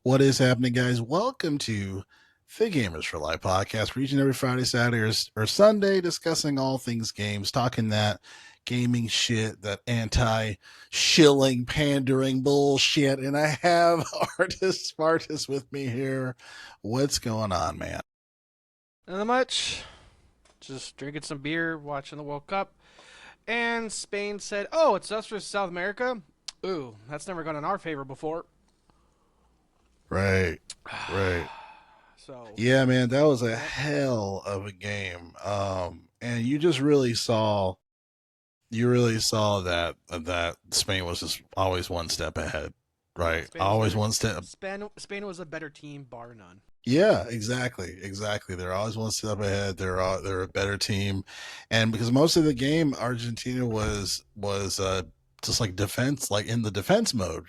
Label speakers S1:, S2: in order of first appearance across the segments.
S1: What is happening, guys? Welcome to the Gamers for Life podcast. We're each and every Friday, Saturday, or Sunday discussing all things games, talking that gaming shit, that anti-shilling, pandering bullshit. And I have Artist Spartus with me here. What's going on, man?
S2: Not much. Just drinking some beer, watching the World Cup. And Spain said, "Oh, it's us versus South America." Ooh, that's never gone in our favor before.
S1: Right, right.
S2: So,
S1: Yeah, man, that was a
S2: yep.
S1: hell of a game. And you really saw that Spain was just always one step ahead, right?
S2: Spain was a
S1: Always
S2: better.
S1: one step.
S2: Spain was a better team, bar none.
S1: Yeah, exactly, exactly. They're always one step ahead. They're a better team, and because most of the game, Argentina was just like defense, like in the defense mode,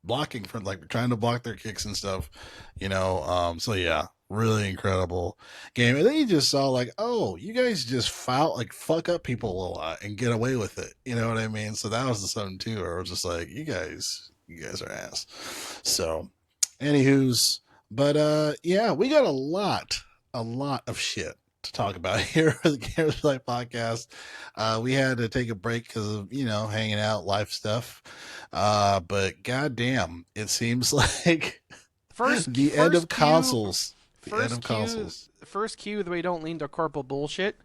S1: blocking for like trying to block their kicks and stuff. So yeah, really incredible game. And then you just saw like, oh, you guys just foul like fuck up people a lot and get away with it. You know what I mean? So that was the something too, where I was just like, you guys are ass. So, anywho's. But yeah, we got a lot of shit to talk about here at the Gamers Life podcast. We had to take a break because of hanging out, life stuff. But goddamn, it seems like
S2: First,
S1: the end of
S2: first cue,
S1: consoles. The end of
S2: first cue,
S1: consoles.
S2: first cue that we don't lean to corporal bullshit.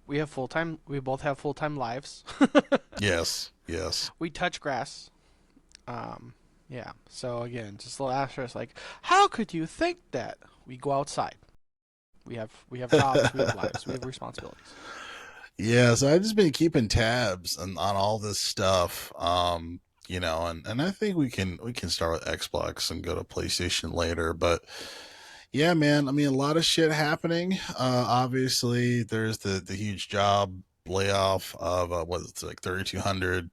S2: We have full time. We both have full time lives.
S1: Yes, yes.
S2: We touch grass. Um, yeah. So again, just a little asterisk. Like, how could you think that? We go outside. We have jobs. We have lives. We have responsibilities.
S1: Yeah, so I've just been keeping tabs on all this stuff. And I think we can start with Xbox and go to PlayStation later. But yeah, man, I mean a lot of shit happening. Obviously there's the huge job layoff of what is it, like 3,200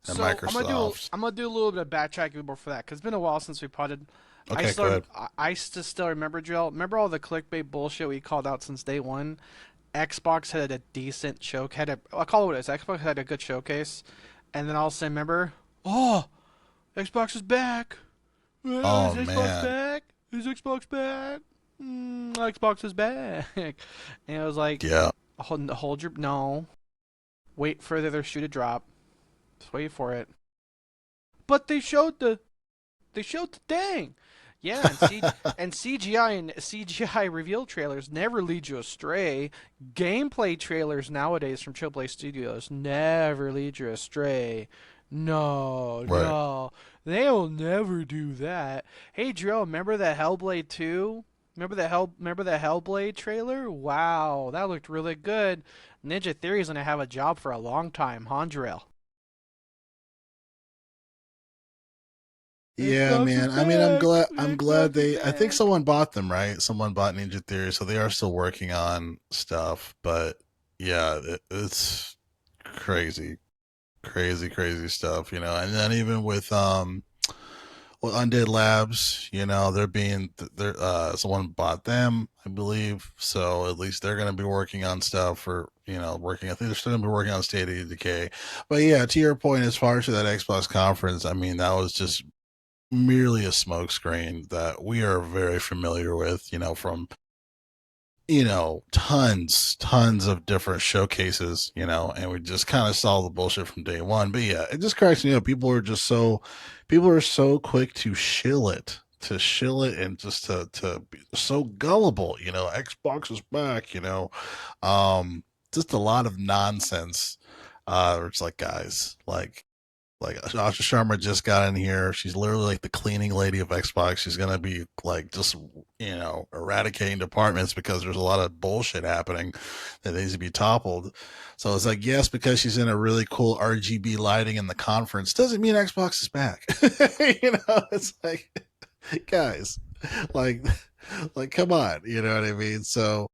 S1: at
S2: So
S1: Microsoft.
S2: I'm gonna do a little bit of backtracking before that because it's been a while since we potted.
S1: Okay, go ahead.
S2: I still remember Drill. Remember all the clickbait bullshit we called out since day one. Xbox had a decent show. I'll call it what it is. Xbox had a good showcase, and then all of a sudden, remember, oh, Xbox is back. Is
S1: Oh
S2: Xbox
S1: man.
S2: back? Is Xbox back? Xbox is back. And it was like,
S1: Yeah.
S2: hold your no. Wait for the other shoe to drop. Just wait for it. But they showed the thing. Yeah, and CGI reveal trailers never lead you astray. Gameplay trailers nowadays from AAA studios never lead you astray. No,
S1: Right.
S2: no, they'll never do that. Hey, Drill, remember that Hellblade 2? Remember that Hellblade trailer? Wow, that looked really good. Ninja Theory's gonna have a job for a long time, huh, Drill?
S1: Yeah,
S2: Xbox is
S1: man. I mean, I'm
S2: back.
S1: glad. I'm glad
S2: Xbox is
S1: they. I think
S2: back.
S1: someone bought them, right? Someone bought Ninja Theory, so they are still working on stuff. But yeah, it's crazy, crazy, crazy stuff. And then even with Undead Labs, they're being they're someone bought them, I believe. So at least they're gonna be working on stuff for working. I think they're still gonna be working on State of Decay. But yeah, to your point, as far as that Xbox conference, I mean, that was just merely a smokescreen that we are very familiar with, from tons of different showcases, and we just kind of saw the bullshit from day one. But yeah, it just cracks me up. People are so quick to shill it and just to be so gullible. Xbox is back. Just a lot of nonsense. It's like, guys, like Asha Sharma just got in here. She's literally like the cleaning lady of Xbox. She's gonna be like just eradicating departments because there's a lot of bullshit happening that needs to be toppled. So it's like, yes, because she's in a really cool RGB lighting in the conference doesn't mean Xbox is back. It's like, guys, like like come on, you know what I mean? So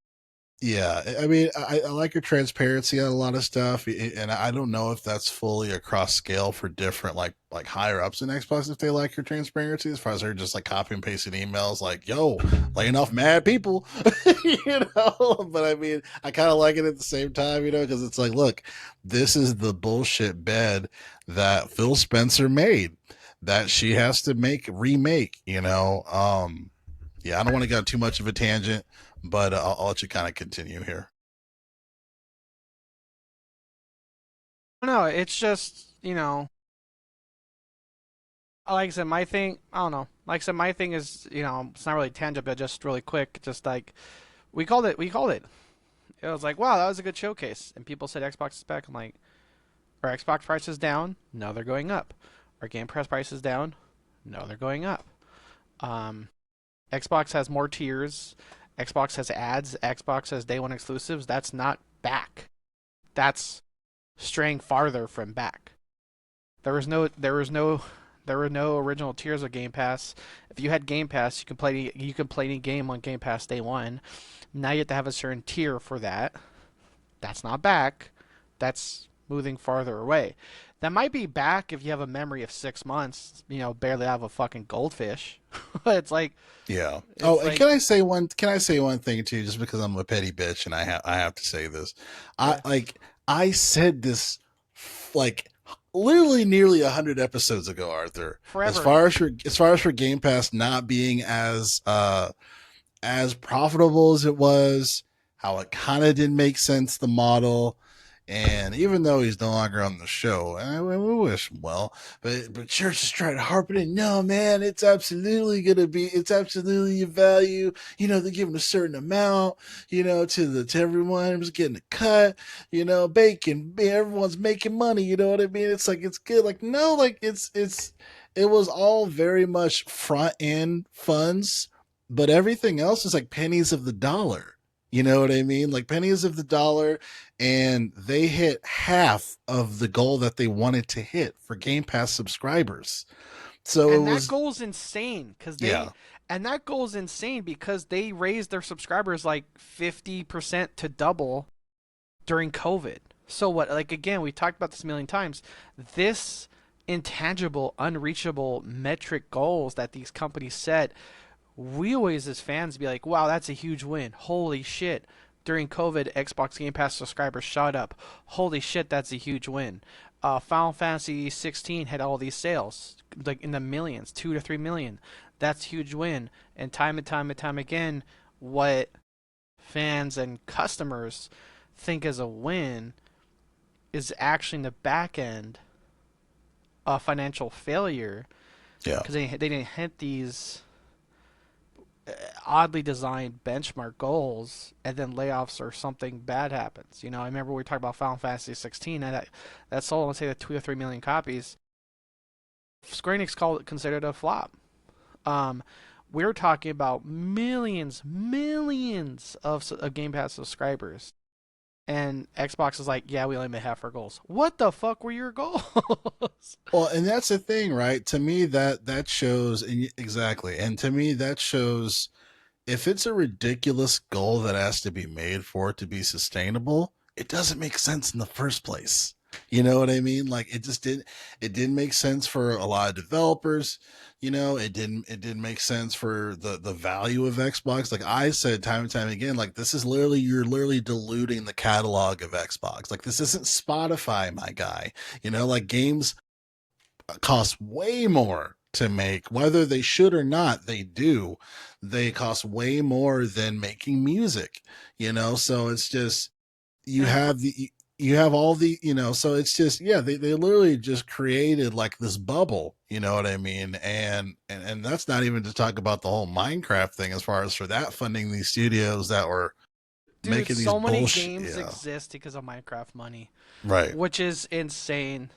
S1: yeah, I mean, I like your transparency on a lot of stuff, and I don't know if that's fully across scale for different like higher ups in Xbox if they like your transparency, as far as they're just like copy and pasting emails like, "Yo, laying off mad people," But I mean, I kind of like it at the same time, because it's like, look, this is the bullshit bed that Phil Spencer made. that she has to remake. Yeah, I don't want to go too much of a tangent, but I'll let you kind of continue here.
S2: No, it's just, like I said, my thing, I don't know. Like I said, my thing is, it's not really tangent, but just really quick. Just like, we called it. It was like, wow, that was a good showcase. And people said Xbox is back. I'm like, are Xbox prices down? No, they're going up. Are Game Pass prices down? No, they're going up. Um, Xbox has more tiers. Xbox has ads. Xbox has day one exclusives. That's not back. That's straying farther from back. There were no original tiers of Game Pass. If you had Game Pass, you can play any game on Game Pass day one. Now you have to have a certain tier for that. That's not back. That's moving farther away. That might be back if you have a memory of 6 months. Barely have a fucking goldfish. it's like
S1: Yeah. Oh,
S2: it's
S1: and
S2: like
S1: can I say one thing too, just because I'm a petty bitch and I have to say this. I
S2: yeah,
S1: like I said this like literally nearly 100 episodes ago, Arthur.
S2: forever.
S1: As far as for Game Pass not being as profitable as it was, how it kind of didn't make sense, the model. And even though he's no longer on the show, and we wish him well, but Church is trying to harp it in. No, man, it's absolutely a value. They're giving a certain amount, to everyone who's getting a cut. Bacon, everyone's making money. You know what I mean? It's like it's good. Like no, like it was all very much front end funds, but everything else is like pennies of the dollar. You know what I mean? Like pennies of the dollar, and they hit half of the goal that they wanted to hit for Game Pass subscribers. So it
S2: And that
S1: was,
S2: goal's insane because
S1: yeah,
S2: they raised their subscribers like 50% to double during COVID. So what? Like again, we talked about this a million times. This intangible, unreachable metric goals that these companies set, we always as fans be like, "Wow, that's a huge win! Holy shit!" During COVID, Xbox Game Pass subscribers shot up. Holy shit, that's a huge win. Final Fantasy 16 had all these sales, like in the millions, 2 to 3 million. That's a huge win. And time again, what fans and customers think is a win is actually in the back end a financial failure
S1: yeah,
S2: because they didn't hit these oddly designed benchmark goals, and then layoffs or something bad happens. I remember we talked about Final Fantasy 16, and that sold, let's say, the 2 to 3 million copies. Square Enix considered it a flop. Um, we're talking about millions of Game Pass subscribers. And Xbox is like, yeah, we only made half our goals. What the fuck were your goals?
S1: Well, and that's the thing, right? To me, that shows, and exactly, and to me, that shows if it's a ridiculous goal that has to be made for it to be sustainable, it doesn't make sense in the first place. You know what I mean? Like it didn't make sense for a lot of developers. It didn't make sense for the value of Xbox. Like I said time and time again, like you're literally diluting the catalog of Xbox. Like this isn't Spotify, my guy. Like games cost way more to make, whether they should or not, they do. They cost way more than making music, so it's just you
S2: and for
S1: have you have all so it's just, yeah, they literally just created like this bubble, you know what I mean? And that's not even to talk about the whole Minecraft thing, as far as for that funding these studios that were
S2: dude,
S1: making these
S2: so many
S1: bullshit,
S2: games
S1: yeah,
S2: exist because of Minecraft money,
S1: right.
S2: which is insane.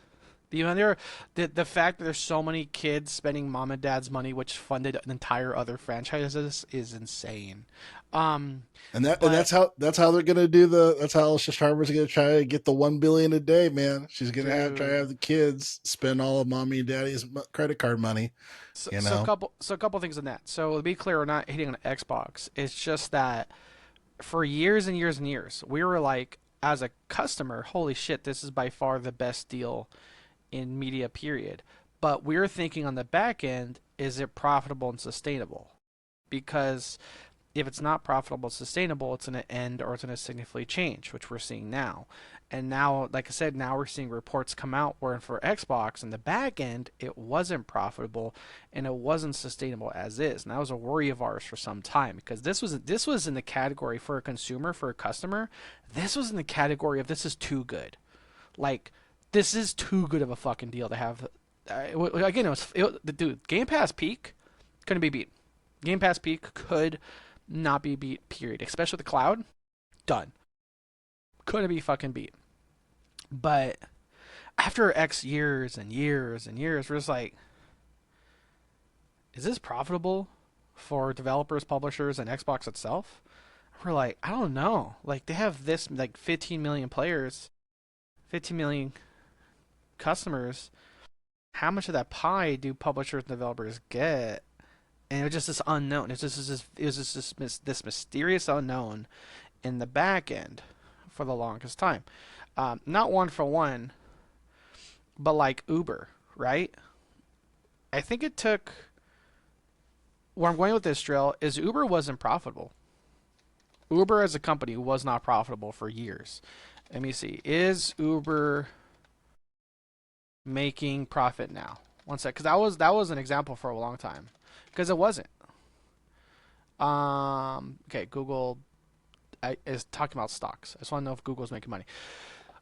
S2: The fact that there's so many kids spending mom and dad's money, which funded an entire other franchises, is insane. Um,
S1: And
S2: but
S1: that's how they're gonna do that's how Sharper's gonna try to get the 1 billion a day, man. She's gonna try to
S2: dude,
S1: have the kids spend all of mommy and daddy's credit card money,
S2: so,
S1: you
S2: so a
S1: know.
S2: couple so a couple things on that. So to be clear, we're not hitting on Xbox. It's just that for years and years and years, we were like, as a customer, holy shit, this is by far the best deal in media. Period. But we're thinking on the back end, is it profitable and sustainable? Because if it's not profitable, sustainable, it's going to end or it's going to significantly change, which we're seeing now. And now, like I said, now we're seeing reports come out where for Xbox in the back end, it wasn't profitable and it wasn't sustainable as is. And that was a worry of ours for some time because this was in the category for a consumer, for a customer. This was in the category of this is too good. Like this is too good of a fucking deal to have. Again, dude. Game Pass peak couldn't be beat. Game Pass peak could not be beat. Period. Especially the cloud. Done. Couldn't be fucking beat. But after X years and years and years, we're just like, is this profitable for developers, publishers, and Xbox itself? We're like, I don't know. Like they have this like 15 million players, 15 million customers. How much of that pie do publishers and developers get? And it was just this unknown. This mysterious unknown in the back end for the longest time. Not one for one, but like Uber, right? I think it took. Where I'm going with this drill is Uber wasn't profitable. Uber as a company was not profitable for years. Let me see. Is Uber making profit now? One sec, because that was an example for a long time, because it wasn't. Okay, Google is talking about stocks. I just want to know if Google's making money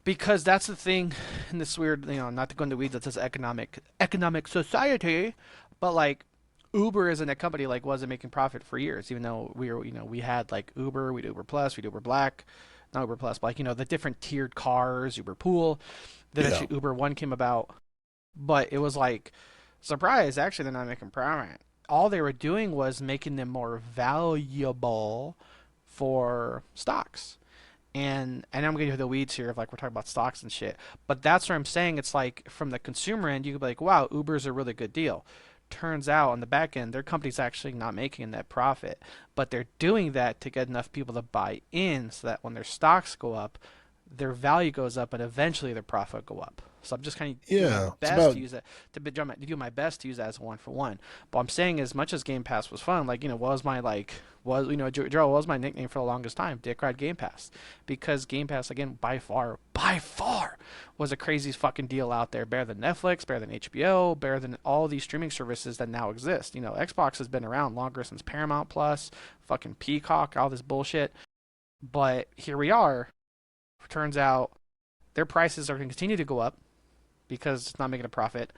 S2: because that's the thing in this weird, not to go into weeds. That says economic society, but like Uber isn't a company like wasn't making profit for years, even though we had like Uber, we had Uber Plus, we had Uber Black, not Uber Plus, but like the different tiered cars, Uber Pool. Then
S1: Yeah.
S2: actually Uber One came about, but it was like surprise. Actually, they're not making profit. All they were doing was making them more valuable for stocks. And I'm getting to the weeds here of like we're talking about stocks and shit. But that's what I'm saying. It's like from the consumer end, you could be like, wow, Uber's a really good deal. Turns out on the back end, their company's actually not making a net profit, but they're doing that to get enough people to buy in so that when their stocks go up, their value goes up and eventually their profit go up. So I'm just kind of doing my
S1: Yeah. It's
S2: best to
S1: about,
S2: use it to do my best to use that as one for one. But I'm saying as much as Game Pass was fun, like what was my like was Joe what was my nickname for the longest time? Dick Ride Game Pass, because Game Pass again by far was a crazy fucking deal out there, better than Netflix, better than HBO, better than all these streaming services that now exist. Xbox has been around longer since Paramount Plus, fucking Peacock, all this bullshit. But here we are. Turns out their prices are going to continue to go up because it's not making a profit,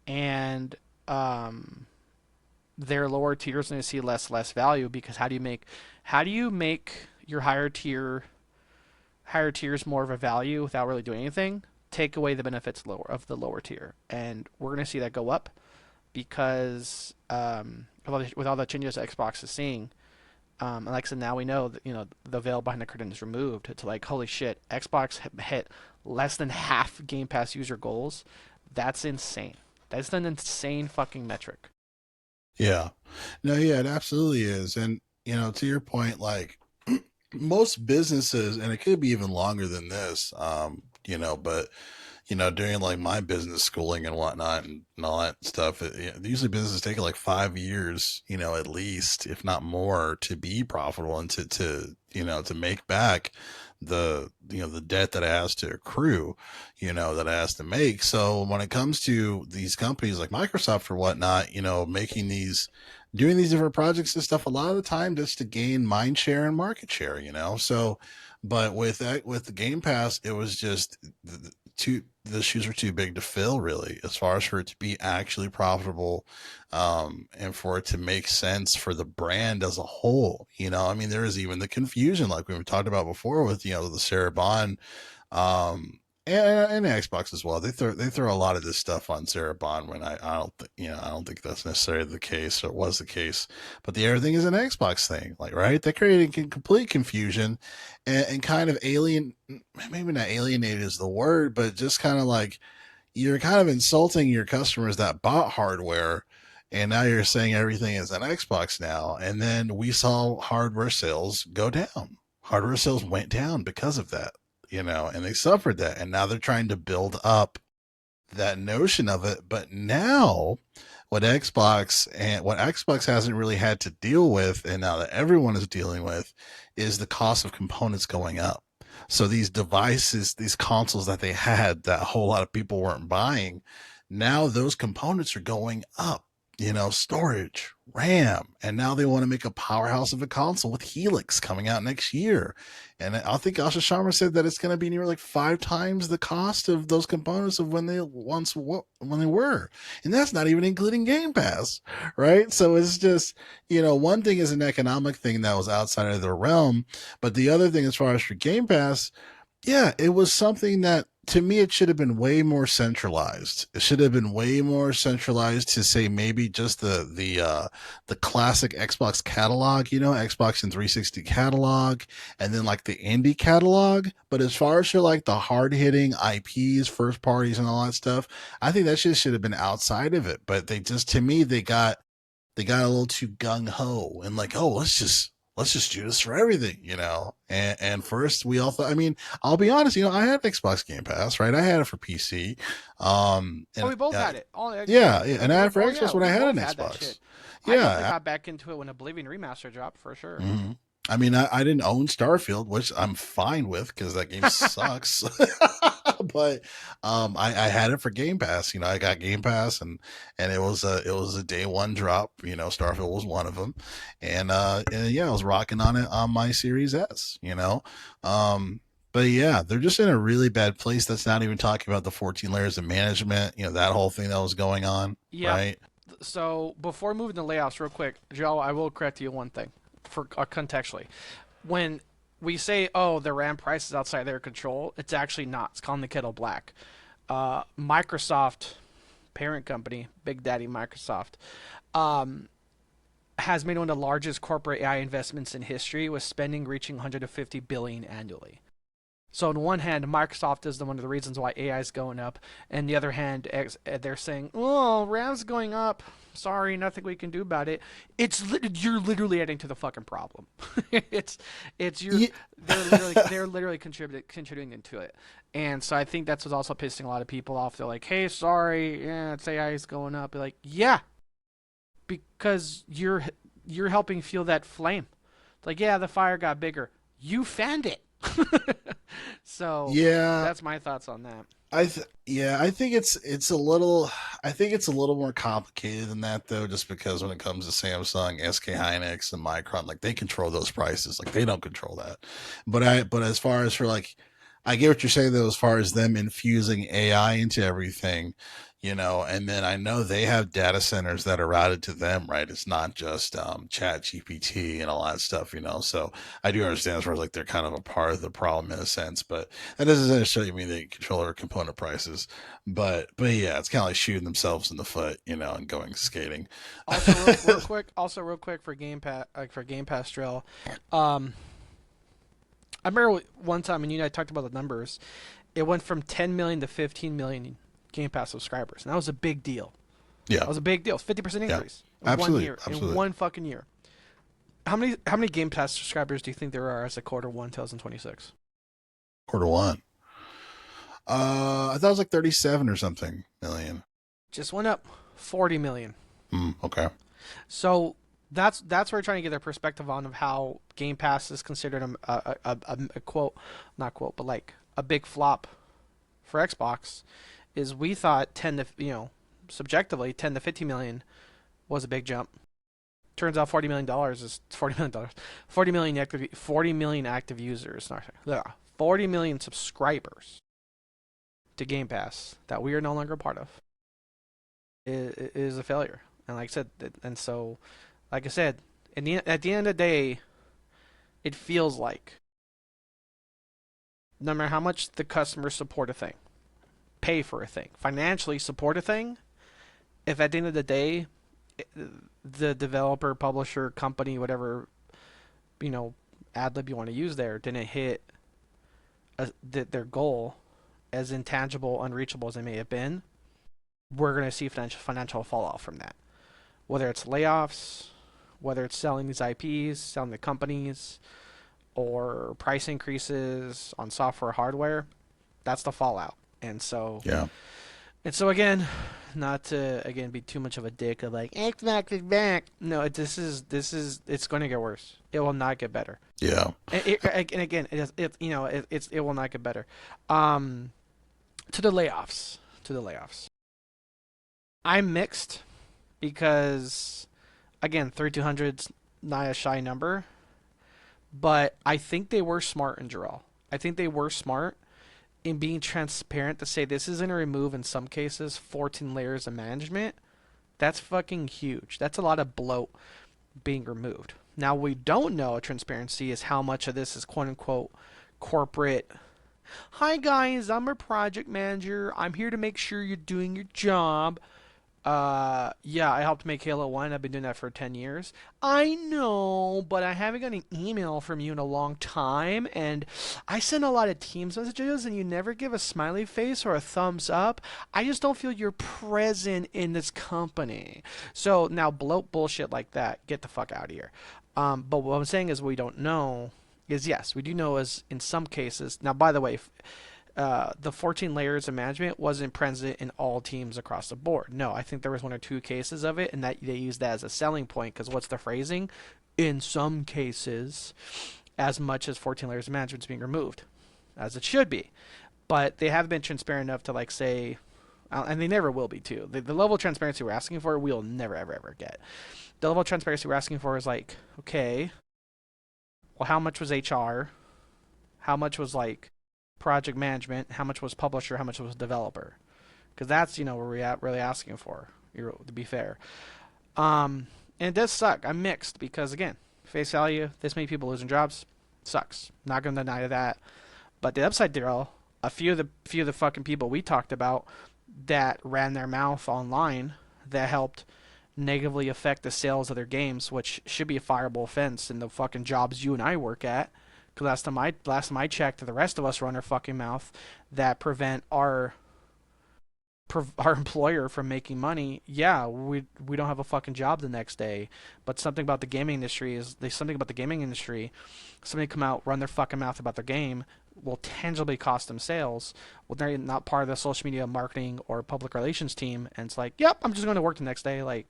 S2: and their lower tiers are going to see less value because how do you make your higher tiers more of a value without really doing anything? Take away the benefits lower of the lower tier, and we're going to see that go up because with all the changes that Xbox is seeing. And like I said, now we know that the veil behind the curtain is removed. It's like holy shit, Xbox hit less than half Game Pass user goals. That's insane. That's an insane fucking metric.
S1: yeah. No, yeah, it absolutely is. And, to your point, like most businesses, and it could be even longer than this, but during like my business schooling and whatnot and all that stuff, usually businesses take like 5 years, at least, if not more, to be profitable and to make back the debt that it has to accrue, that it has to make. So when it comes to these companies like Microsoft or whatnot, doing these different projects and stuff, a lot of the time just to gain mind share and market share, so but with the Game Pass, it was just the shoes were too big to fill, really, as far as for it to be actually profitable, and for it to make sense for the brand as a whole. I mean, there is even the confusion, like we've talked about before, with the Sarah Bond, um, and Xbox as well. They throw a lot of this stuff on Sarah Bond when I don't think that's necessarily the case, or it was the case. But the other thing is an Xbox thing, like, right? That created complete confusion, and kind of maybe not alienated is the word, but just kind of like you're kind of insulting your customers that bought hardware, and now you're saying everything is an Xbox now. And then we saw hardware sales go down. Hardware sales went down because of that, and they suffered that. And now they're trying to build up that notion of it. But now what Xbox hasn't really had to deal with, and now that everyone is dealing with, is the cost of components going up. So these devices, these consoles that they had that a whole lot of people weren't buying, now those components are going up. Storage, RAM, and now they want to make a powerhouse of a console with Helix coming out next year. And I think Asha Sharma said that it's going to be near like 5 times the cost of those components of when they were, and that's not even including Game Pass, right? So it's just one thing is an economic thing that was outside of their realm, but the other thing, as far as for Game Pass, yeah, it was something that to me it should have been way more centralized. It should have been way more centralized to say maybe just the classic Xbox catalog, Xbox and 360 catalog, and then like the indie catalog. But as far as for like the hard hitting IPs, first parties, and all that stuff, I think that shit should have been outside of it. But they just, to me, they got a little too gung ho and like, oh, let's just do this for everything, And first we all thought, I mean, I'll be honest, I had Xbox Game Pass, right? I had it for PC.
S2: Oh,
S1: And
S2: we both had it. Oh,
S1: yeah, yeah, and I had it for
S2: oh yeah,
S1: Xbox when I
S2: we
S1: had an
S2: both had that
S1: Xbox.
S2: shit. I definitely
S1: Yeah.
S2: got back into it when Oblivion Remaster dropped for sure.
S1: Mm-hmm. I mean, I didn't own Starfield, which I'm fine with because that game sucks. But I had it for Game Pass. I got Game Pass, and it was a day one drop. Starfield was one of them, and yeah, I was rocking on it on my Series S. But yeah, they're just in a really bad place. That's not even talking about the 14 layers of management. That whole thing that was going on,
S2: Yep.
S1: right?
S2: So before moving to layoffs, real quick, Joe, I will correct you one thing for contextually. When we say, "Oh, the RAM price is outside their control," it's actually not. It's calling the kettle black. Microsoft, parent company, Big Daddy Microsoft, um, has made one of the largest corporate AI investments in history, with spending reaching 150 billion annually. So on one hand, Microsoft is one of the reasons why AI is going up, and the other hand, they're saying, "Oh, RAM's going up. Sorry, nothing we can do about it." You're literally adding to the fucking problem. it's it's you're
S1: Yeah.
S2: they're literally contributing to it, and so I think that's what's also pissing a lot of people off. They're like, "Hey, sorry, yeah, it's AI is going up." You're like, yeah, because you're helping fuel that flame. It's like, yeah, the fire got bigger. You fanned it. So
S1: Yeah,
S2: that's my thoughts on that.
S1: yeah, I think it's a little more complicated than that though, just because when it comes to Samsung, SK Hynix, and Micron, like they control those prices, like they don't control that. But as far as for like, I get what you're saying though, as far as them infusing AI into everything, and then I know they have data centers that are routed to them, right? It's not just Chat GPT and all that stuff, So I do understand as far as like they're kind of a part of the problem in a sense, but that doesn't necessarily mean they control our component prices. But yeah, it's kind of like shooting themselves in the foot, and going skating.
S2: Also, real quick. Also, real quick for Game Pass, for Game Pass drill. Um, I remember one time when you and I talked about the numbers. It went from 10 million to 15 million Game Pass subscribers, and that was a big deal.
S1: Yeah,
S2: That was a big deal. 50%
S1: yeah,
S2: increase in one
S1: absolutely,
S2: year. In
S1: absolutely.
S2: one fucking year. How many Game Pass subscribers do you think there are as of quarter one, 2026?
S1: Quarter 1. I thought it was like 37 or something million.
S2: Just went up 40 million.
S1: Okay.
S2: So that's where we're trying to get their perspective on of how Game Pass is considered a quote, not quote, but like a big flop for Xbox. Is we thought 10 to subjectively 10 to 50 million was a big jump. Turns out $40 million is $40 million. 40 million active users. Not 40 million subscribers to Game Pass that we are no longer a part of is a failure. And like I said, and so like I said, at the end of the day, it feels like no matter how much the customers support a thing, pay for a thing, financially support a thing, if at the end of the day, the developer, publisher, company, whatever, you know, ad lib you want to use there didn't hit their goal, as intangible, unreachable as they may have been, we're going to see financial fallout from that. Whether it's layoffs, whether it's selling these IPs, selling the companies, or price increases on software, hardware, that's the fallout. And so
S1: Yeah.
S2: And so again, not to again be too much of a dick of like Xbox is back. No, this is it's going to get worse. It will not get better.
S1: Yeah.
S2: And again, it will not get better. Um, to the layoffs, to the layoffs. I'm mixed because again, 3,200's not a shy number, but I think they were smart in Jarrell. I think they were smart in being transparent to say this is going to remove in some cases 14 layers of management. That's fucking huge. That's a lot of bloat being removed. Now we don't know transparency is how much of this is quote unquote corporate. Hi guys, I'm a project manager. I'm here to make sure you're doing your job. Yeah, I helped make Halo 1. I've been doing that for 10 years. I know, but I haven't got an email from you in a long time, and I send a lot of Teams messages, and you never give a smiley face or a thumbs up. I just don't feel you're present in this company. So now bloat bullshit like that, get the fuck out of here. But what I'm saying is we don't know is yes, we do know as in some cases. Now, by the way, the 14 layers of management wasn't present in all teams across the board. No, I think there was one or two cases of it, and that they used that as a selling point because what's the phrasing? In some cases, as much as 14 layers of management is being removed, as it should be. But they have been transparent enough to like say, and they never will be too. The level of transparency we're asking for, we'll never ever ever get. The level of transparency we're asking for is like, okay, well, how much was HR? How much was like project management? How much was publisher? How much was developer? Because that's where we're really asking for. To be fair, and it does suck. I'm mixed because again, face value, this many people losing jobs, sucks. Not gonna deny that. But the upside deal, a few of the fucking people we talked about that ran their mouth online that helped negatively affect the sales of their games, which should be a fireable offense in the fucking jobs you and I work at. Because last time I checked, the rest of us run our fucking mouth that prevent our employer from making money. Yeah, we don't have a fucking job the next day. But something about the gaming industry is there's something about the gaming industry. Somebody come out, run their fucking mouth about their game, will tangibly cost them sales. Well, they're not part of the social media marketing or public relations team, and it's like, yep, I'm just going to work the next day. Like,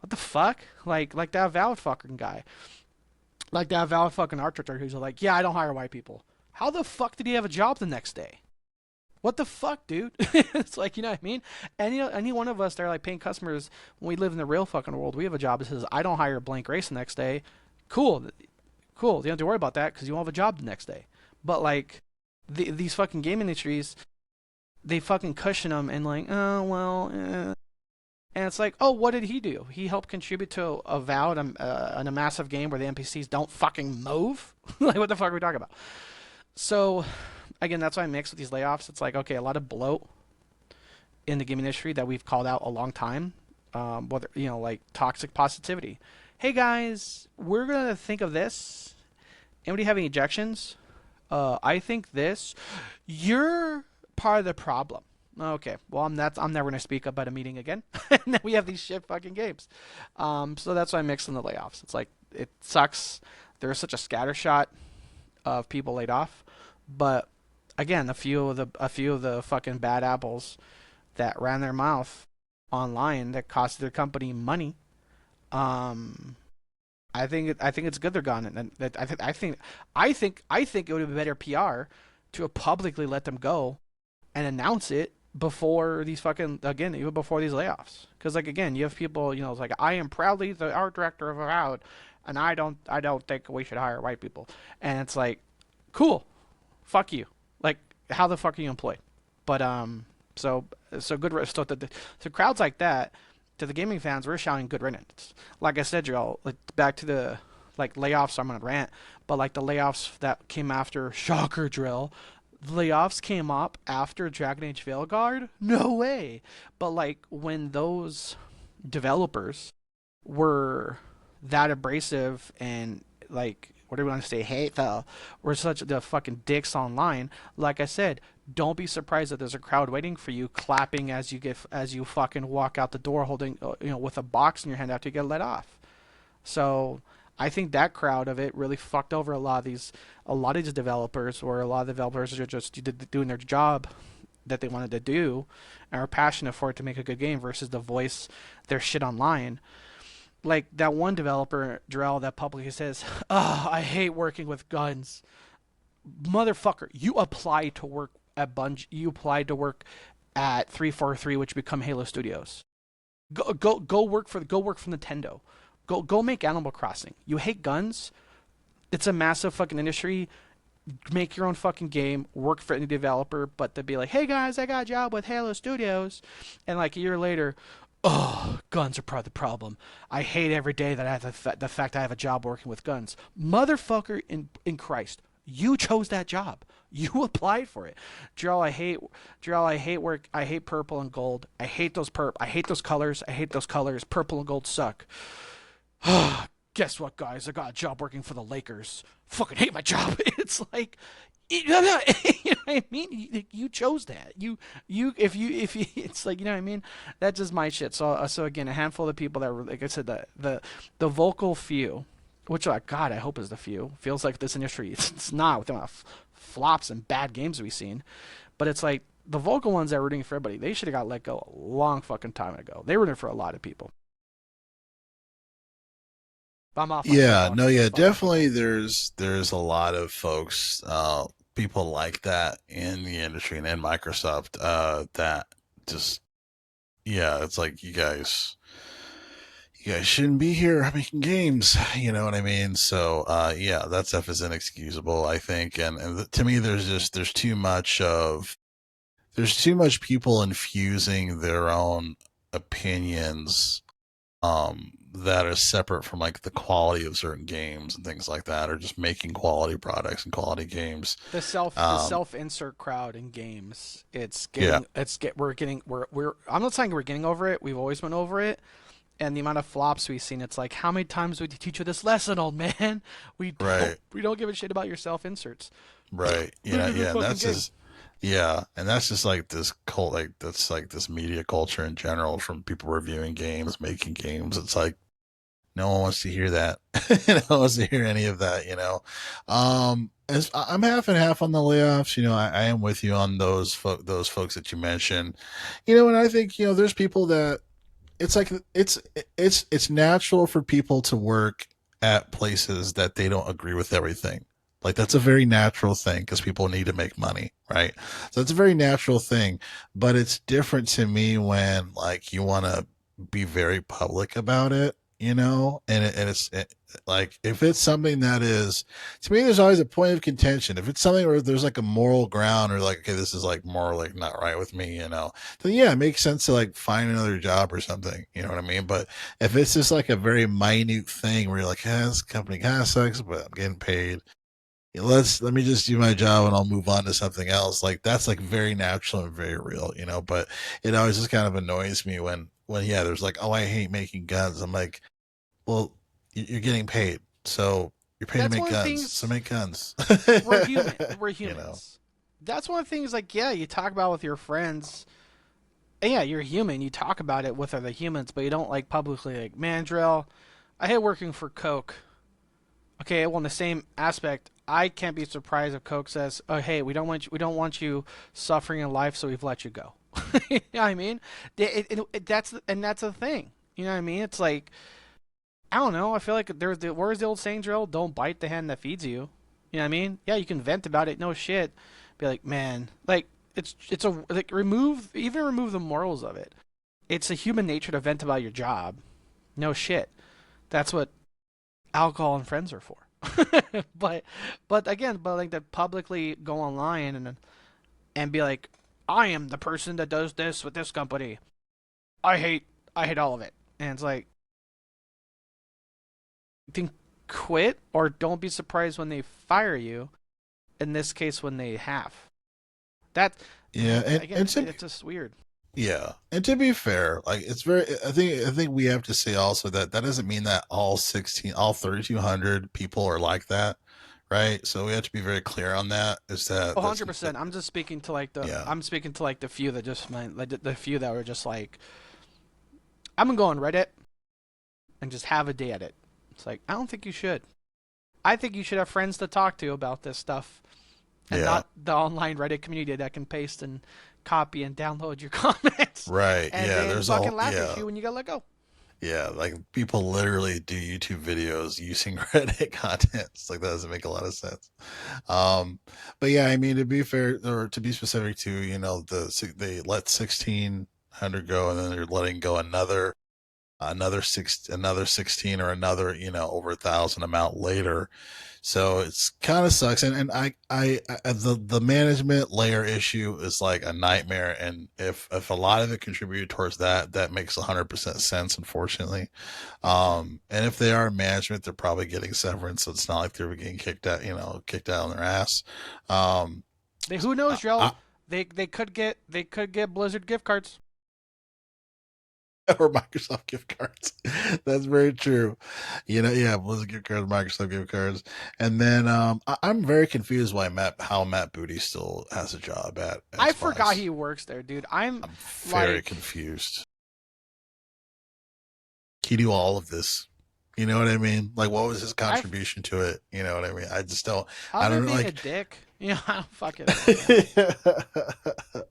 S2: what the fuck? Like that Valid fucking guy. Like that Valid fucking architect who's like, yeah, I don't hire white people. How the fuck did he have a job the next day? What the fuck, dude? It's like, you know what I mean? And any one of us that are like paying customers when we live in the real fucking world, we have a job that says, I don't hire blank race the next day. Cool. Cool. You don't have to worry about that because you won't have a job the next day. But like, these fucking game industries, they fucking cushion them and like, oh, well, and it's like, oh, what did he do? He helped contribute to a Avowed in a massive game where the NPCs don't fucking move? Like, what the fuck are we talking about? So, again, that's why I mix with these layoffs. It's like, okay, a lot of bloat in the game industry that we've called out a long time. Whether, like toxic positivity. Hey guys, we're going to think of this. Anybody have any objections? I think this. You're part of the problem. Okay, well I'm never gonna speak up at a meeting again. And then we have these shit fucking games. So that's why I'm mixing the layoffs. It's like it sucks. There's such a scattershot of people laid off, but again, a few of the fucking bad apples that ran their mouth online that cost their company money. Um, I think it's good they're gone, and I think it would be better PR to publicly let them go and announce it before these fucking again even before these layoffs. Because like again, you have people it's like I am proudly the art director of Avowed, and I don't think we should hire white people, and it's like cool, fuck you. Like how the fuck are you employed? But so so good so crowds like that to the gaming fans we're shouting good riddance. Like I said, Joel, like back to the like layoffs. I'm gonna rant, but like the layoffs that came after Shocker Drill layoffs came up after Dragon Age Veilguard? No way. But like when those developers were that abrasive and like what do we want to say hateful were such the fucking dicks online, like I said, don't be surprised that there's a crowd waiting for you clapping as you fucking walk out the door holding with a box in your hand after you get let off. So I think that crowd of it really fucked over a lot of these developers, or a lot of developers are just doing their job that they wanted to do and are passionate for it to make a good game versus to voice their shit online. Like that one developer, Drell, that publicly says, "Oh, I hate working with guns." Motherfucker, you applied to work at Bungie. You applied to work at 343, which become Halo Studios. Go work for Nintendo. Go make Animal Crossing. You hate guns? It's a massive fucking industry. Make your own fucking game, work for any developer, but to be like, hey guys, I got a job with Halo Studios, and like a year later, oh, guns are part of the problem. I hate every day that I have the fact I have a job working with guns. Motherfucker in Christ, you chose that job. You applied for it. Jarrell, I hate work. I hate purple and gold. I hate those I hate those colors. I hate those colors. Purple and gold suck. Guess what, guys? I got a job working for the Lakers. Fucking hate my job. It's like, you know what I mean? You chose that. If you, it's like, you know what I mean? That's just my shit. So again, a handful of people that were, like I said, the vocal few, which, like, God, I hope is the few. Feels like this industry, it's not with the amount of flops and bad games we've seen, but it's like the vocal ones that are rooting for everybody. They should have got let go a long fucking time ago. They were rooting for a lot of people. I'm off my
S1: Yeah,
S2: soapbox
S1: no,
S2: again.
S1: yeah,
S2: Fuck my
S1: definitely.
S2: phone.
S1: There's a lot of folks, people like that in the industry and in Microsoft, that just, yeah, it's like you guys shouldn't be here making games. You know what I mean? So, yeah, that stuff is inexcusable, I think. And to me, there's too much people infusing their own opinions, that are separate from like the quality of certain games and things like that, or just making quality products and quality games.
S2: The
S1: Um,
S2: self insert crowd in games. It's
S1: yeah,
S2: getting it's get we're getting we're I'm not saying we're getting over it. We've always been over it. And the amount of flops we've seen, it's like, how many times would you teach you this lesson, old man?
S1: right,
S2: We don't give a shit about your self inserts.
S1: right,
S2: Put it
S1: yeah,
S2: in the
S1: yeah, and
S2: fucking
S1: that's
S2: game.
S1: just yeah, and that's just like this cult, like that's like this media culture in general, from people reviewing games, making games. It's like no one wants to hear that. No one wants to hear any of that. As I'm half and half on the layoffs. I am with you on those folks that you mentioned. And I think there's people that it's like it's natural for people to work at places that they don't agree with everything. Like that's a very natural thing because people need to make money, right? So it's a very natural thing, but it's different to me when like you want to be very public about it, like if it's something that is, to me, there's always a point of contention. If it's something where there's like a moral ground or like, okay, this is like morally not right with me, then yeah, it makes sense to like find another job or something. You know what I mean? But if it's just like a very minute thing where you're like, this company kind of sucks, but I'm getting paid. Let me just do my job and I'll move on to something else. Like that's like very natural and very real, But it always just kind of annoys me when yeah, there's like, oh, I hate making guns. I'm like, well, you're getting paid, so you're paid to
S2: That's
S1: make
S2: one of the
S1: guns. So
S2: things.
S1: make guns.
S2: We're human. We're
S1: you know.
S2: humans. That's one of the things. Like, yeah, you talk about with your friends. And yeah, you're human. You talk about it with other humans, but you don't like publicly like, man, Drill, I hate working for Coke. Okay, well, in the same aspect, I can't be surprised if Coke says, "Oh, hey, we don't want you suffering in life, so we've let you go." You know what I mean? That's the thing. You know what I mean? It's like, I don't know. I feel like where's the old saying, Drill? Don't bite the hand that feeds you. You know what I mean? Yeah, you can vent about it, no shit. Be like, man, like it's a like remove the morals of it. It's a human nature to vent about your job. No shit. That's what alcohol and friends are for. but but like to publicly go online and be like, I am the person that does this with this company. I hate I hate all of it. And it's like, then quit or don't be surprised when they fire you. In this case, when they have that,
S1: Yeah,
S2: again, it's just weird.
S1: and to be fair, like it's very. I think we have to say also that that doesn't mean that all 3,200 people are like that, right? So we have to be very clear on that. Is that that's
S2: 100%. I'm just speaking to like
S1: yeah,
S2: the few that just like the few that were just like, I'm gonna go on Reddit and just have a day at it. It's like, I don't think you should. I think you should have friends to talk to about this stuff and
S1: yeah,
S2: not the online Reddit community that can paste and copy and download your comments,
S1: Right.
S2: and
S1: Yeah.
S2: then
S1: There's a
S2: fucking
S1: whole.
S2: laugh at
S1: Yeah.
S2: you when you got let go.
S1: Yeah. Like people literally do YouTube videos using Reddit content. It's like that doesn't make a lot of sense. Um, but yeah, I mean to be fair or to be specific to they let 1,600 go, and then they're letting go another 16 or another over 1,000 amount later. So it's kind of sucks, and the management layer issue is like a nightmare, and if a lot of it contributed towards that, that makes 100% sense, unfortunately. And if they are management, they're probably getting severance, so it's not like they're getting kicked out on their ass. Um,
S2: They who knows, Joe?
S1: I,
S2: They could get Blizzard gift cards.
S1: or Microsoft gift cards. That's very true. Yeah, Blizzard gift cards, Microsoft gift cards, and then I'm very confused how Matt Booty still has a job at
S2: I forgot
S1: Xbox.
S2: he works there, dude. I'm
S1: I'm very
S2: like,
S1: confused. He do all of this. You know what I mean? Like, what was his
S2: I
S1: contribution to it? You know what I mean? I just don't. I
S2: other
S1: don't
S2: being a
S1: like.
S2: dick, I don't fucking know, man.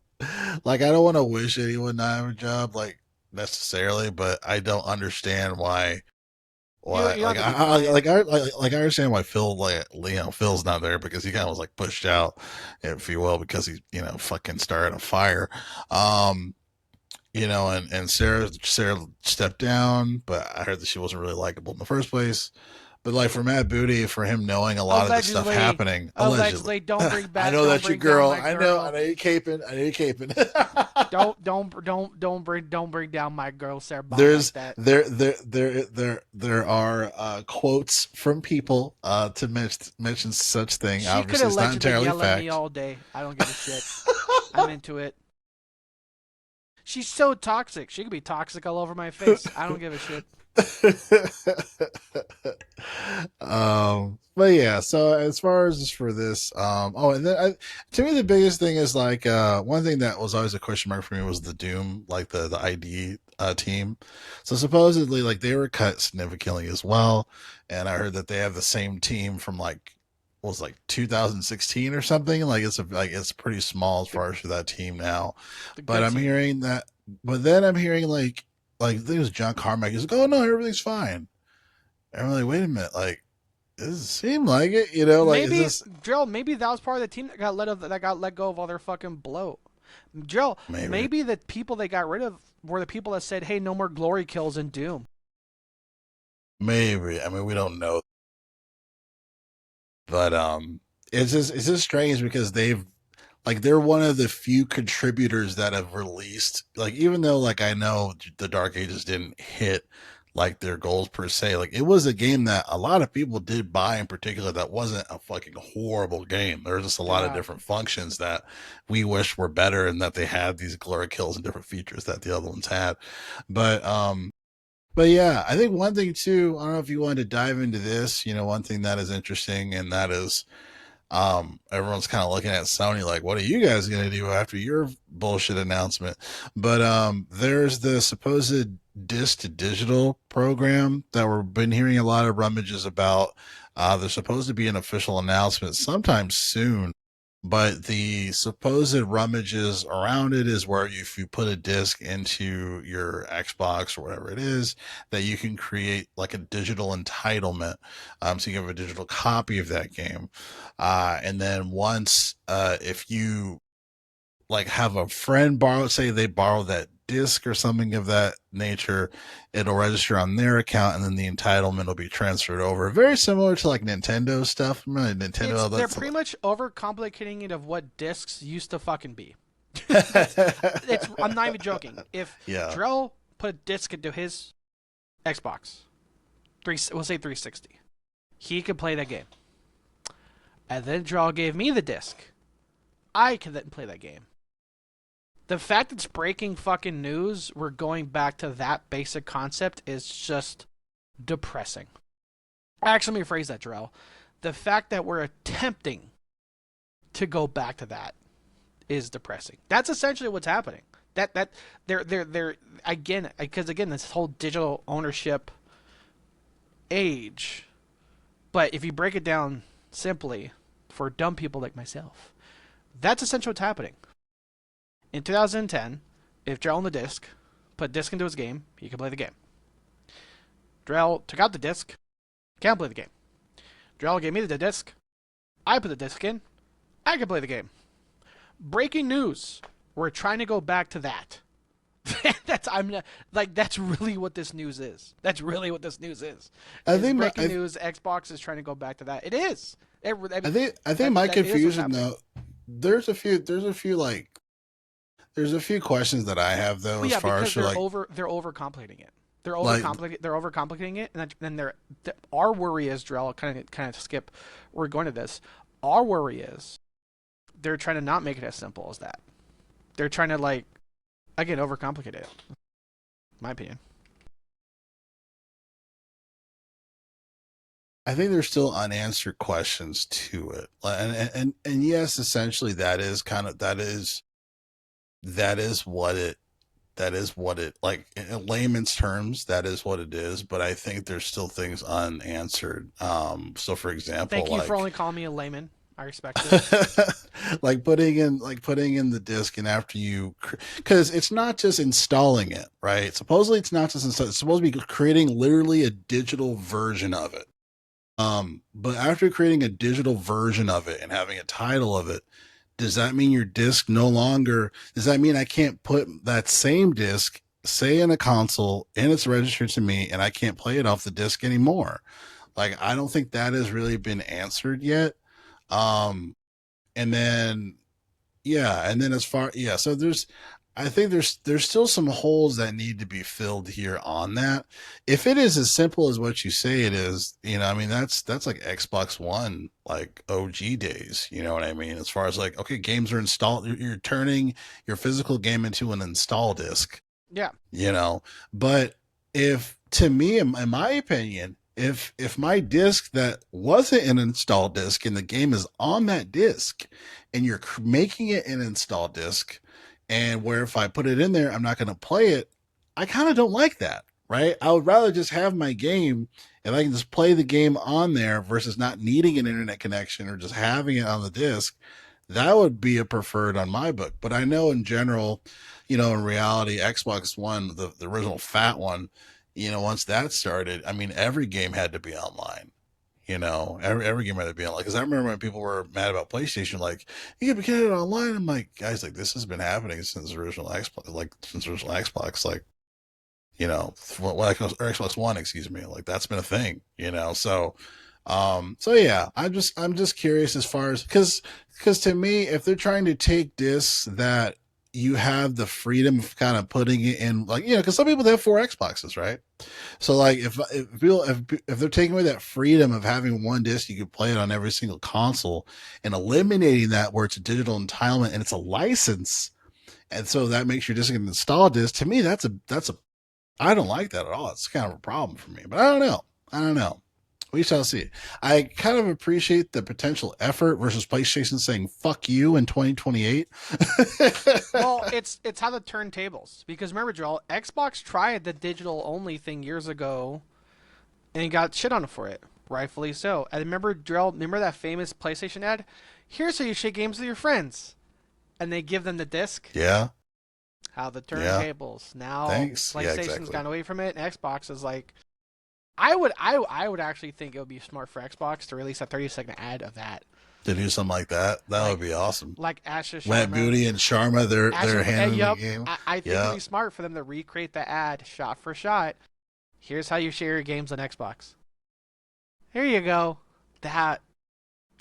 S1: Like, I don't want to wish anyone not have a job, like necessarily, but I don't understand why
S2: You don't
S1: like
S2: have to be crying.
S1: I understand why Phil's not there, because he kind of was like pushed out, if you will, because he fucking started a fire. um and Sarah stepped down, but I heard that she wasn't really likable in the first place. But like for Matt Booty, for him knowing a lot of this stuff
S2: Allegedly,
S1: happening, allegedly.
S2: allegedly, don't bring
S1: I
S2: back,
S1: know
S2: don't
S1: that's your
S2: bring down
S1: girl.
S2: my
S1: I
S2: girl.
S1: know you're caping. I know you're caping.
S2: Don't bring down my girl Sarah Bond like
S1: There's
S2: that.
S1: there are quotes from people to mention such thing.
S2: She could
S1: Obviously, it's not
S2: allegedly
S1: entirely
S2: yell at me
S1: fact.
S2: all day. I don't give a shit. I'm into it. She's so toxic. She could be toxic all over my face. I don't give a shit.
S1: But yeah, so as far as for this, and then to me the biggest thing is like one thing that was always a question mark for me was the Doom, like the ID team. So supposedly like they were cut significantly as well, and I heard that they have the same team from like what was like 2016 or something. Like it's pretty small as
S2: The
S1: far as for that team now.
S2: the
S1: But
S2: good
S1: I'm
S2: team.
S1: hearing that, but then I'm hearing like I think it was John Carmack. He's like, oh no, everything's fine. I'm like, wait a minute, like it doesn't seem like it, like is
S2: Maybe
S1: this
S2: Drill. Maybe that was part of the team that got let go of all their fucking bloat. Drill.
S1: maybe,
S2: Maybe the people they got rid of were the people that said, "Hey, no more glory kills in Doom."
S1: maybe. I mean, we don't know, but it's just strange because they're one of the few contributors that have released, like, even though like I know the Dark Ages didn't hit like their goals per se, like it was a game that a lot of people did buy in particular, that wasn't a fucking horrible game. There's just a lot of
S2: Yeah.
S1: different functions that we wish were better, and that they had these glory kills and different features that the other ones had. But yeah, I think one thing too, I don't know if you wanted to dive into this, one thing that is interesting, and that is everyone's kind of looking at Sony like, what are you guys going to do after your bullshit announcement? But there's the supposed disc to digital program that we've been hearing a lot of rummages about. There's supposed to be an official announcement sometime soon, but the supposed rummages around it is where if you put a disc into your Xbox or whatever it is, that you can create like a digital entitlement. So you have a digital copy of that game. And then once, if you like have a friend borrow, say they borrow that disc or something of that nature, it'll register on their account, and then the entitlement will be transferred over. Very similar to like Nintendo stuff. Remember Nintendo?
S2: They're
S1: That's
S2: pretty much overcomplicating it of what discs used to fucking be. That's it's. I'm not even joking. If
S1: yeah,
S2: Drell put a disc into his Xbox, we'll say 360, he could play that game. And then Drell gave me the disc. I could then play that game. The fact it's breaking fucking news, we're going back to that basic concept, is just depressing. Actually, let me rephrase that, Drell. The fact that we're attempting to go back to that is depressing. That's essentially what's happening. They're again, because again, this whole digital ownership age. But if you break it down simply for dumb people like myself, that's essentially what's happening. In 2010, if Drell owned the disc, put a disc into his game, he could play the game. Drell took out the disc, can't play the game. Drell gave me the disc, I put the disc in, I can play the game. Breaking news. We're trying to go back to that. That's really what this news is. That's really what this news is.
S1: I
S2: Is
S1: think my,
S2: breaking news. Xbox is trying to go back to that. It is.
S1: I think my
S2: That is what's
S1: confusion
S2: happening.
S1: though, there's a few questions that I have though
S2: Well,
S1: as
S2: yeah,
S1: far as
S2: because
S1: for like
S2: they're overcomplicating it.
S1: like
S2: They're overcomplicating it, and then our worry is, Drell, kind of skip. We're going to this. Our worry is they're trying to not make it as simple as that. They're trying to again overcomplicate it. My opinion.
S1: I think there's still unanswered questions to it. And yes, essentially that is what it like in layman's terms, that is what it is, but I think there's still things unanswered. So for example,
S2: Thank you for only calling me a layman. I respect it.
S1: putting in the disk, and after you, because it's not just installing it, right? Supposedly it's not just it's supposed to be creating literally a digital version of it. But after creating a digital version of it and having a title of it, does that mean your disc no longer, does that mean I can't put that same disc, say in a console, and it's registered to me, and I can't play it off the disc anymore? Like, I don't think that has really been answered yet. Um, and then yeah, and then as far yeah, so I think there's still some holes that need to be filled here on that. If it is as simple as what you say it is, I mean that's like Xbox One, like OG days, you know what I mean? As far as like, okay, games are installed, you're turning your physical game into an install disc,
S2: Yeah.
S1: you know. But if to me, in my opinion, if my disc that wasn't an install disc and the game is on that disc, and you're making it an install disc, and where if I put it in there, I'm not going to play it, I kind of don't like that, right? I would rather just have my game and I can just play the game on there versus not needing an internet connection or just having it on the disc. That would be a preferred on my book. But I know in general, in reality, Xbox One, the original fat one, once that started, I mean, every game had to be online. Every game had to be online. Because I remember when people were mad about PlayStation, like, you can get it online. I'm like, guys, like, this has been happening since the original Xbox, like, or Xbox One, excuse me, like that's been a thing, so yeah, I'm just curious as far as because to me, if they're trying to take discs that you have the freedom of kind of putting it in, like, because some people have 4 Xboxes, right? So like if they're taking away that freedom of having one disc, you could play it on every single console, and eliminating that where it's a digital entitlement and it's a license, and so that makes your disc an install disc. To me, that's a I don't like that at all. It's kind of a problem for me, but I don't know. I don't know. We shall see. I kind of appreciate the potential effort versus PlayStation saying "fuck you" in 2028.
S2: Well, it's how the turntables. Because remember, Joel, Xbox tried the digital only thing years ago and got shit on for it. Rightfully so. And remember, Joel, remember that famous PlayStation ad? Here's how you share games with your friends. And they give them the disc.
S1: Yeah,
S2: How the
S1: yeah.
S2: turntables. Now
S1: Thanks. Yeah,
S2: PlayStation's
S1: exactly.
S2: gone away from it, and Xbox is like, I would actually think it would be smart for Xbox to release a 30-second ad of that.
S1: To do something like that, that would
S2: Like
S1: be awesome.
S2: Asha
S1: Wet
S2: Sharma.
S1: Beauty and Sharma, they're handling the
S2: Yup.
S1: game.
S2: I think it'd
S1: Yeah,
S2: be smart for them to recreate the ad shot for shot. Here's how you share your games on Xbox. Here you go. That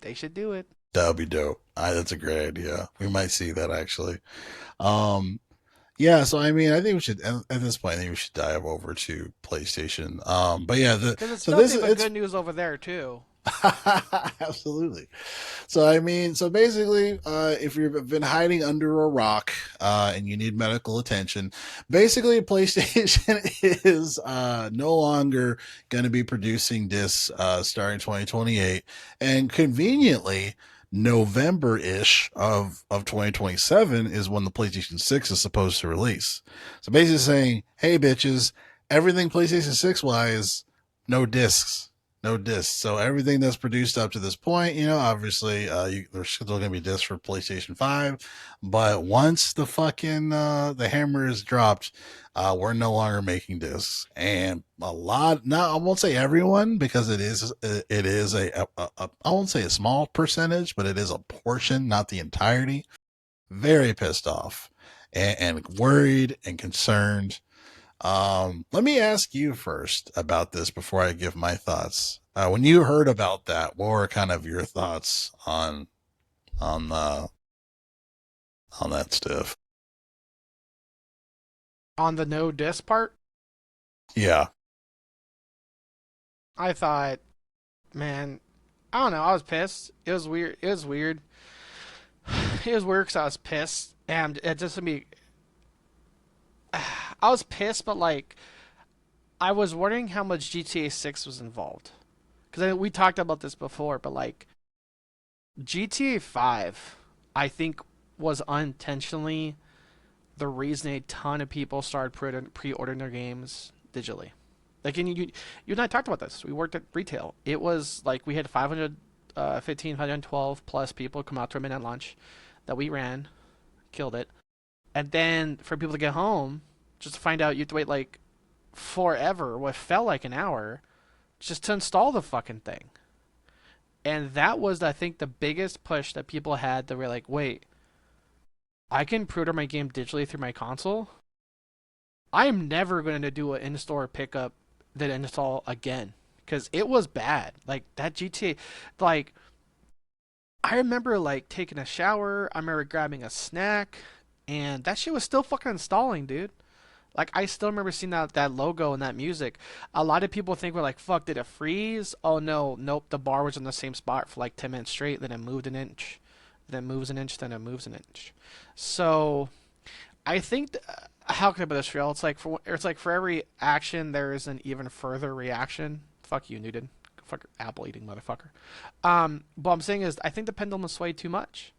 S2: they should do it.
S1: that would be dope. That's a great idea. We might see that actually. Um, Yeah, so I mean, I think we should at this point. I think we should dive over to PlayStation. But yeah,
S2: Because it's
S1: so this
S2: nothing
S1: is
S2: but
S1: it's
S2: good news over there too.
S1: absolutely. So I mean, so basically, if you've been hiding under a rock and you need medical attention, basically, PlayStation is no longer going to be producing discs starting 2028, and conveniently. November ish of 2027 is when the PlayStation 6 is supposed to release. So basically saying, hey, bitches, everything PlayStation 6 wise, no discs. No discs. So everything that's produced up to this point, obviously, there's still going to be discs for PlayStation 5. But once the fucking the hammer is dropped, we're no longer making discs. And a lot, not I won't say everyone because it is I won't say a small percentage, but it is a portion, not the entirety. Very pissed off and worried and concerned. Let me ask you first about this before I give my thoughts. When you heard about that, what were kind of your thoughts on the on that stuff?
S2: On the no disc part,
S1: Yeah,
S2: I thought, man, I don't know. I was pissed. It was weird. It was weird. It was weird because I was pissed, and it just to me, I was pissed, but like I was wondering how much GTA 6 was involved because we talked about this before, but like GTA 5, I think was unintentionally the reason a ton of people started pre-ordering their games digitally. Like, and you and I talked about this. We worked at retail. It was like we had 500, 1,512 plus people come out to our midnight lunch that we ran, killed it, and then for people to get home, just to find out you have to wait like forever, what felt like an hour, just to install the fucking thing. And that was, I think, the biggest push that people had. They were like, wait, I can pre-order my game digitally through my console. I'm never going to do an in-store pickup then install again because it was bad. Like that GTA, like I remember like taking a shower. I remember grabbing a snack, and that shit was still fucking installing, dude. Like I still remember seeing that logo and that music. A lot of people think we're like, "Fuck, did it freeze?" Oh no, nope. The bar was in the same spot for like 10 minutes straight. Then it moved an inch, then it moves an inch, then it moves an inch. So I think how can I put this real? It's like for every action there is an even further reaction. Fuck you, Newton. Fuck apple eating motherfucker. But I'm saying is I think the pendulum swayed too much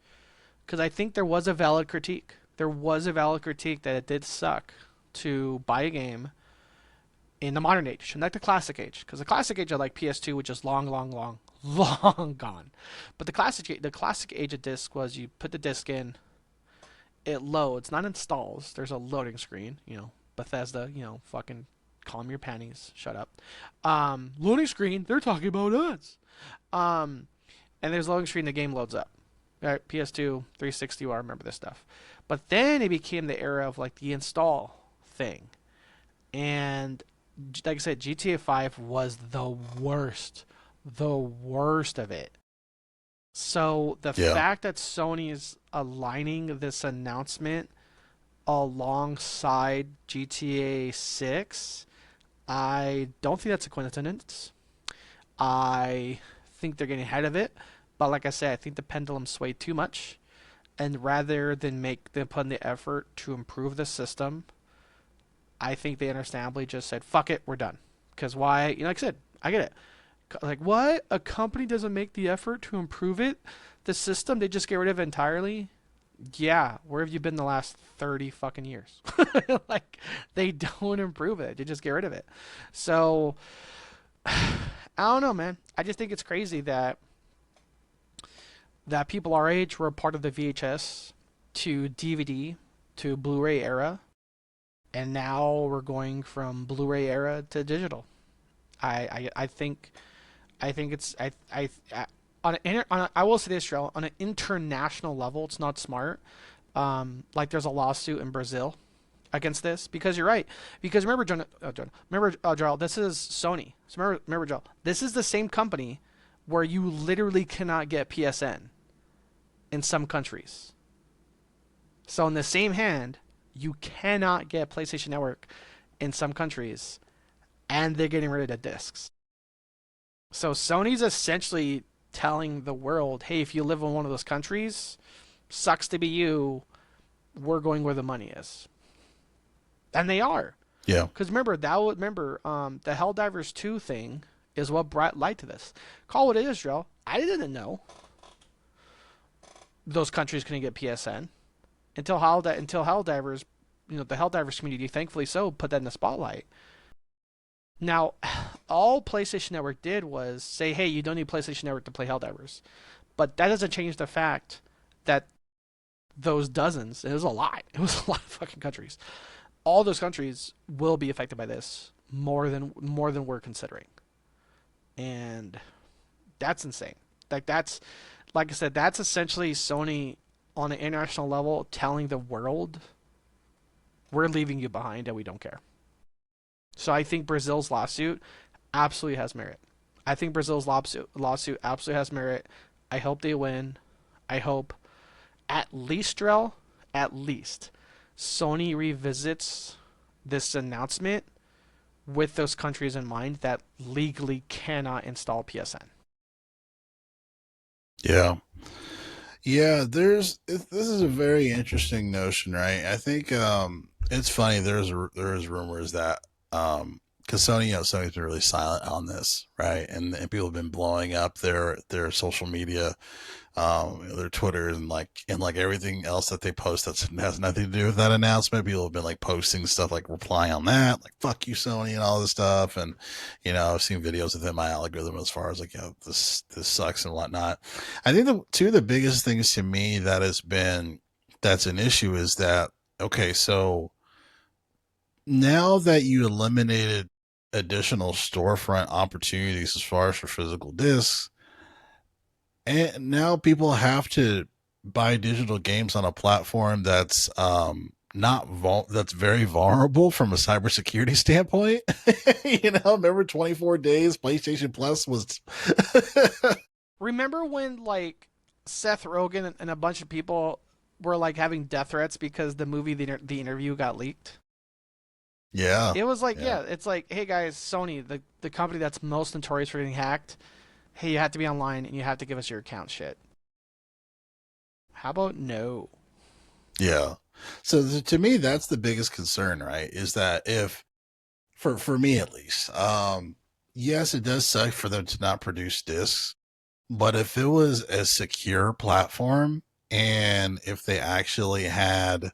S2: because I think there was a valid critique. There was a valid critique that it did suck to buy a game in the modern age, not the classic age, because the classic age of like PS2, which is long, long, long, long gone. But the classic age of disc was you put the disc in, it loads, not installs. There's a loading screen, Bethesda, fucking calm your panties, shut up. Loading screen, they're talking about us. And there's loading screen, the game loads up. All right, PS2, 360, I remember this stuff. But then it became the era of like the install thing. And like I said, GTA 5 was the worst of it. So the
S1: yeah,
S2: fact that Sony is aligning this announcement alongside GTA 6, I don't think that's a coincidence. I think they're getting ahead of it, but like I said, I think the pendulum swayed too much, and rather than make them put in the effort to improve the system, I think they understandably just said, "Fuck it, we're done." Because why? Like I said, I get it. Like what? A company doesn't make the effort to improve it, the system, they just get rid of it entirely. Yeah, where have you been the last 30 fucking years? Like they don't improve it, they just get rid of it. So I don't know, man. I just think it's crazy that people our age were a part of the VHS to DVD to Blu-ray era, and now we're going from Blu-ray era to digital. I think it's I will say this, Cheryl, on an international level, it's not smart. Like there's a lawsuit in Brazil against this because you're right. Because remember, remember, Jarl, this is Sony. So remember, Jarl, this is the same company where you literally cannot get PSN in some countries. So in the same hand, you cannot get PlayStation Network in some countries, and they're getting rid of the discs. So Sony's essentially telling the world, hey, if you live in one of those countries, sucks to be you. We're going where the money is, and they are.
S1: yeah,
S2: Because the Helldivers 2 thing is what brought light to this. Call it Israel. I didn't know those countries couldn't get PSN until Helldivers, the Helldivers community, thankfully so, put that in the spotlight. Now, all PlayStation Network did was say, hey, you don't need PlayStation Network to play Helldivers. But that doesn't change the fact that those dozens, it was a lot. It was a lot of fucking countries. All those countries will be affected by this more than we're considering. And that's insane. That's like I said, that's essentially Sony on an international level telling the world we're leaving you behind and we don't care. So I think Brazil's lawsuit absolutely has merit. I think Brazil's lawsuit absolutely has merit. I hope they win. I hope at least, Drell, at least, Sony revisits this announcement with those countries in mind that legally cannot install PSN.
S1: Yeah. Yeah, this is a very interesting notion, right? I think it's funny. There's rumors that because Sony, Sony's been really silent on this, right? And people have been blowing up their social media, their Twitter and like everything else that they post that has nothing to do with that announcement. People have been like posting stuff like replying on that, like "fuck you, Sony" and all this stuff. And I've seen videos within my algorithm as far as like, this sucks and whatnot. I think the two of the biggest things to me that's an issue is that, okay, so now that you eliminated additional storefront opportunities as far as for physical discs, and now people have to buy digital games on a platform that's not that's very vulnerable from a cybersecurity standpoint. Remember 24 days PlayStation Plus was
S2: Remember when like Seth Rogen and a bunch of people were like having death threats because the movie the interview got leaked?
S1: yeah,
S2: It was like,
S1: yeah.
S2: yeah, it's like, hey guys, Sony, the company that's most notorious for getting hacked, hey, you have to be online and you have to give us your account shit. How about no?
S1: Yeah. So to me, that's the biggest concern, right? Is that if, for me at least, yes, it does suck for them to not produce discs, but if it was a secure platform and if they actually had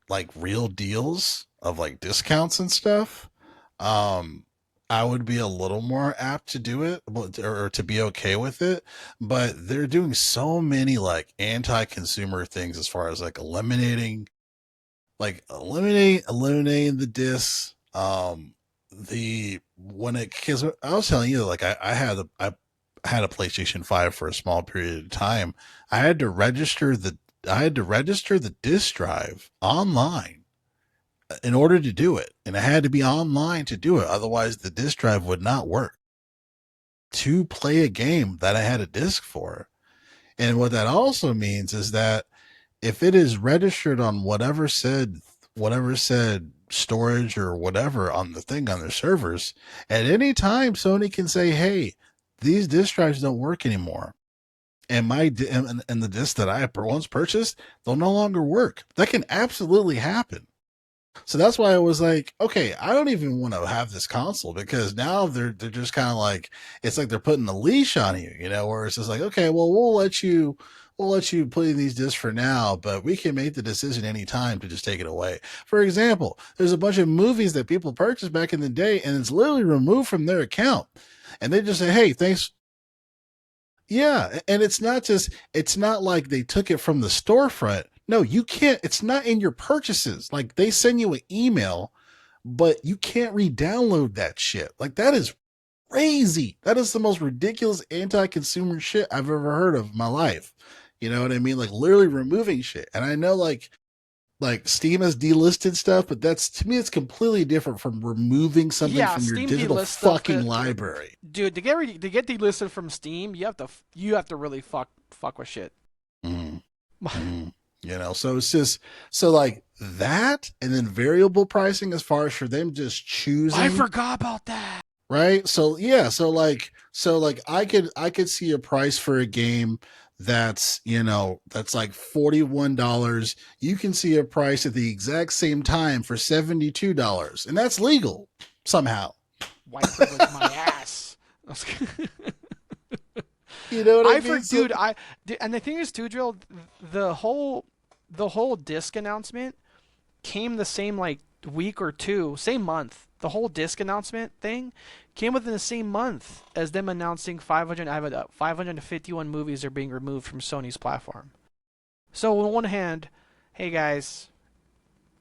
S1: like real deals of like discounts and stuff, um, I would be a little more apt to do it or to be okay with it. But they're doing so many like anti-consumer things as far as like eliminating the discs. The when it because I was telling you, like I had a PlayStation 5 for a small period of time. I had to register the disk drive online in order to do it, and I had to be online to do it. Otherwise, the disk drive would not work to play a game that I had a disc for. And what that also means is that if it is registered on whatever said storage or whatever on the thing on their servers, at any time Sony can say, "Hey, these disk drives don't work anymore." And and the disc that I once purchased, they'll no longer work. That can absolutely happen. So that's why I was like, okay, I don't even want to have this console because now they're just kind of like, it's like they're putting a leash on you, where it's just like, okay, well, we'll let you play these discs for now, but we can make the decision anytime to just take it away. For example, there's a bunch of movies that people purchased back in the day and it's literally removed from their account. And they just say, hey, thanks. Yeah, and it's not like they took it from the storefront. No, you can't. It's not in your purchases. Like they send you an email, but you can't re-download that shit. Like that is crazy. That is the most ridiculous anti-consumer shit I've ever heard of in my life. You know what I mean? Like literally removing shit. And I know like Steam has delisted stuff, but that's to me it's completely different from removing something
S2: Yeah,
S1: from your
S2: Steam
S1: digital
S2: delist stuff.
S1: fucking library.
S2: Dude, to get delisted from Steam, you have to really fuck with shit.
S1: Mm. Mm. So it's just so like that, and then variable pricing as far as for them just
S2: I
S1: choosing,
S2: forgot about that.
S1: right? So yeah, so like I could see a price for a game that's like $41. You can see a price at the exact same time for $72, and that's legal somehow.
S2: White privilege my ass.
S1: You know what I
S2: I for
S1: mean? So
S2: dude, and the thing is too, Drill, the whole disc announcement came the same like week or two, same month The whole disc announcement thing came within the same month as them announcing 500. I have it up. 551 movies are being removed from Sony's platform. So on one hand, hey guys,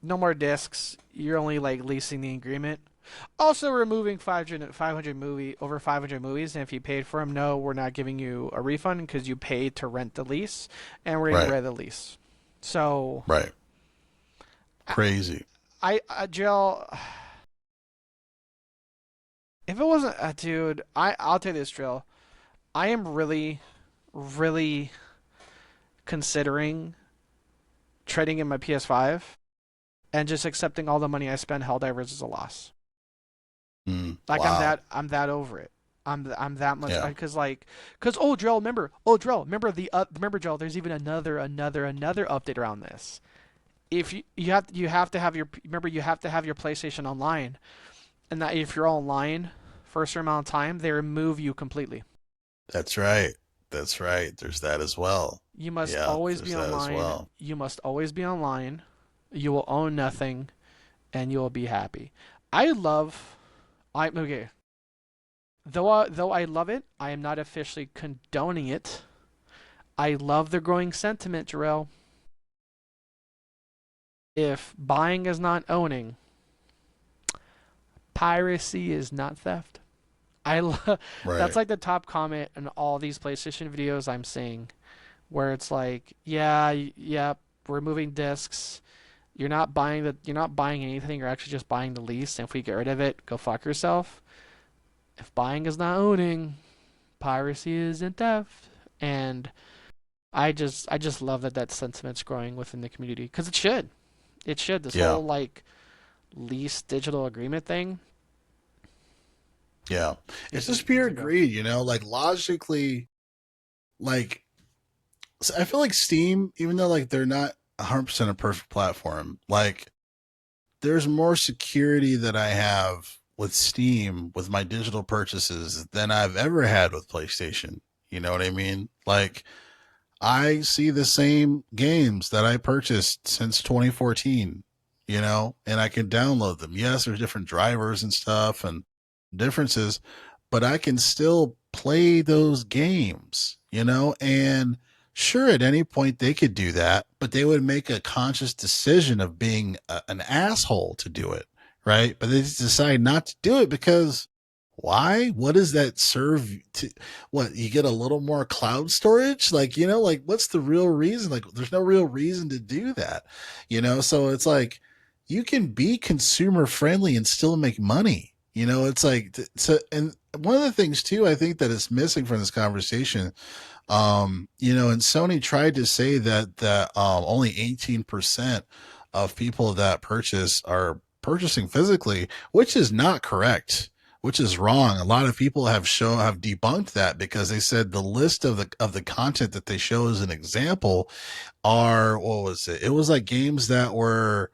S2: no more discs. You're only like leasing the agreement. Also removing 500 movie over 500 movies, and if you paid for them, no, we're not giving you a refund because you paid to rent the lease, and we're getting
S1: Right.
S2: rid of the lease. So
S1: Right. Crazy.
S2: Jill, if it wasn't, dude, I'll tell you this, Jill. I am really, really considering trading in my PS5 and just accepting all the money I spend Helldivers as a loss. Like
S1: Wow.
S2: I'm that over it. I'm that much
S1: Yeah.
S2: because remember remember Joel, there's even another update around this. If you have to have your remember you have to have your PlayStation online, and that if you're online for a certain amount of time, they remove you completely.
S1: That's right. That's right. There's that as well.
S2: You must
S1: Yeah,
S2: always
S1: there's
S2: be
S1: that as
S2: online.
S1: well.
S2: You must always be online. You will own nothing, and you will be happy. I love. I okay. Though I love it, I am not officially condoning it. I love the growing sentiment, Jarrell. If buying is not owning, piracy is not theft. That's
S1: Right.
S2: like the top comment in all these PlayStation videos I'm seeing, where it's like, yeah, we're moving discs. You're not buying anything. You're actually just buying the lease. And if we get rid of it, go fuck yourself. If buying is not owning, piracy isn't theft. And I just love that that sentiment's growing within the community because it should. It should. This
S1: Yeah.
S2: whole like lease digital agreement thing
S1: Yeah. It's just
S2: needs
S1: pure
S2: to go.
S1: greed, like logically, like so I feel like Steam, even though like they're not 100% a perfect platform, like there's more security that I have with Steam with my digital purchases than I've ever had with PlayStation. You know what I mean? Like I see the same games that I purchased since 2014, and I can download them. Yes, there's different drivers and stuff and differences, but I can still play those games, and sure, at any point they could do that, but they would make a conscious decision of being an asshole to do it, right? But they just decide not to do it because why? What does that serve to? What, you get a little more cloud storage? Like, like what's the real reason? Like, there's no real reason to do that, So it's like you can be consumer friendly and still make money. It's like so. And one of the things too, I think that is missing from this conversation, and Sony tried to say that only 18% of people that purchase are purchasing physically, which is not correct, which is wrong. A lot of people have debunked that because they said the list of the content that they show as an example are, what was it? It was like games that were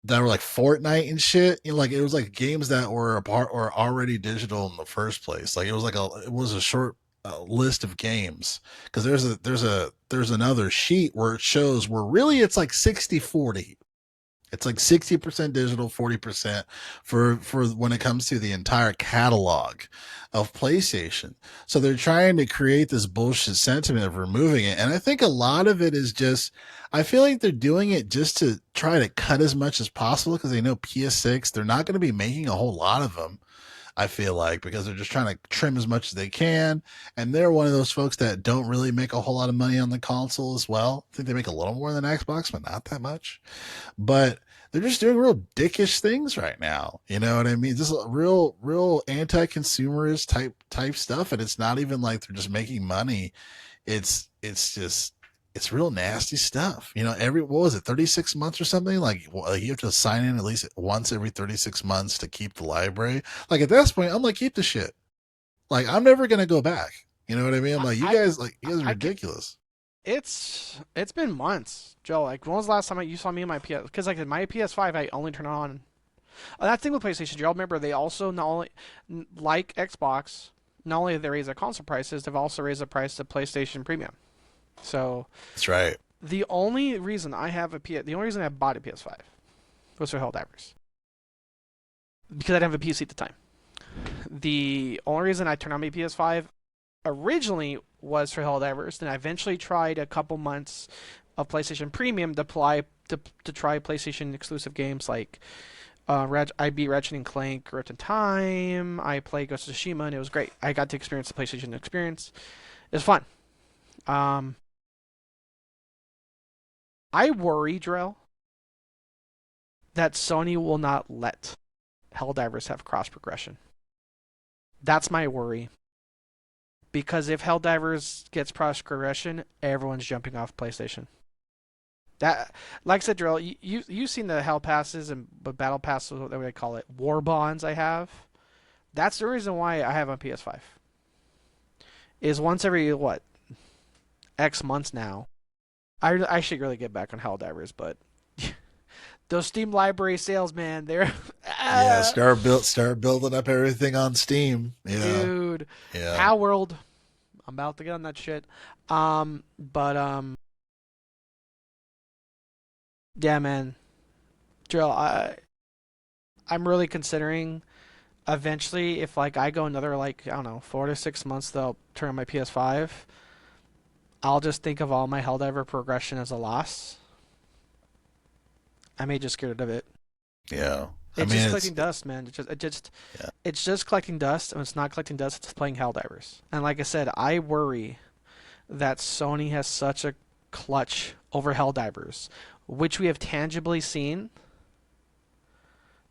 S1: like Fortnite and shit. Like it was like games that were apart or already digital in the first place. Like it was a short list of games, because there's another sheet where it shows where really it's like 60-40. It's like 60% digital, 40% for when it comes to the entire catalog of PlayStation. So they're trying to create this bullshit sentiment of removing it. And I think a lot of it is just, I feel like they're doing it just to try to cut as much as possible because they know PS6, they're not going to be making a whole lot of them. I feel like, because they're just trying to trim as much as they can. And they're one of those folks that don't really make a whole lot of money on the console as well. I think they make a little more than Xbox, but not that much. But they're just doing real dickish things right now. You know what I mean? Just real anti-consumerist type stuff, and it's not even like they're just making money. It's just it's real nasty stuff. Every, what was it, 36 months or something? Like, well, you have to sign in at least once every 36 months to keep the library. Like at this point, I'm like, keep the shit. Like I'm never gonna go back. You know what I mean? I'm like, you guys are
S2: I can.
S1: ridiculous.
S2: It's been months, Joe. Like when was the last time you saw me in my PS? Because like in my PS5, I only turn on. That thing with PlayStation, Joe. Remember, they also not only like Xbox. Not only have they raised their console prices, they've also raised the price of PlayStation Premium. So
S1: That's right.
S2: the only reason I bought a PS5 was for Helldivers. because I didn't have a PC at the time. The only reason I turned on my PS5 originally was for Helldivers. Then I eventually tried a couple months of PlayStation Premium to try PlayStation exclusive games like I beat Ratchet and Clank, Rift in Time. I played Ghost of Tsushima, and it was great. I got to experience the PlayStation experience. It was fun. Um, I worry, Drell, that Sony will not let Helldivers have cross progression. That's my worry. Because if Helldivers gets cross progression, everyone's jumping off PlayStation. That, like I said, Drill, you've seen the Hell passes and Battle passes, what they call it, War bonds. I have. That's the reason why I have on PS5. Is once every what X months now. I should really get back on Helldivers, but those Steam library sales, man, they're
S1: Yeah, start building up everything on Steam. Yeah,
S2: dude.
S1: yeah,
S2: Power World, I'm about to get on that shit. But yeah, man, Drill, I'm really considering eventually if like I go another like I don't know 4 to 6 months, they'll turn on my PS5. I'll just think of all my Helldiver progression as a loss. I may just get rid of it.
S1: yeah. I
S2: It's
S1: mean,
S2: just collecting dust, man.
S1: yeah,
S2: It's just collecting dust, and it's not collecting dust. It's playing Helldivers. And like I said, I worry that Sony has such a clutch over Helldivers, which we have tangibly seen.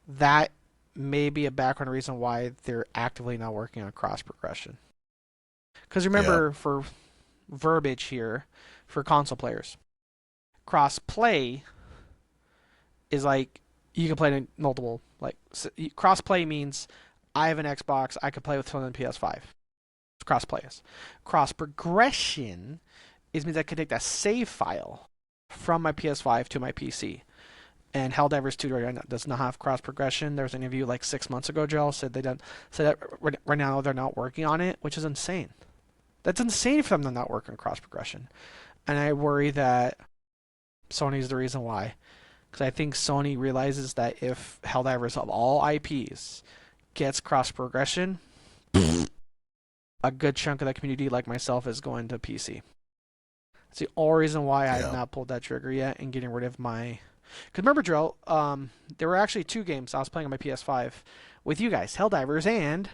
S2: That may be a background reason why they're actively not working on cross progression. Because
S1: yeah,
S2: remember, for verbiage here, for console players, cross play is like you can play in multiple. Like cross play means I have an Xbox, I could play with someone on PS5. Cross play is. Cross progression is means I could take that save file from my PS5 to my PC. And Helldivers 2 right now does not have cross progression. There was an interview like 6 months ago, Joel said they don't said that right now they're not working on it, which is insane. That's insane for them to not work on cross progression. And I worry that Sony's the reason why. Because I think Sony realizes that if Helldivers of all IPs gets cross progression, a good chunk of that community, like myself, is going to PC. That's the only reason why I have
S1: yeah.
S2: not pulled that trigger yet and getting rid of my. Because remember, Drill, there were actually two games I was playing on my PS5 with you guys, Helldivers and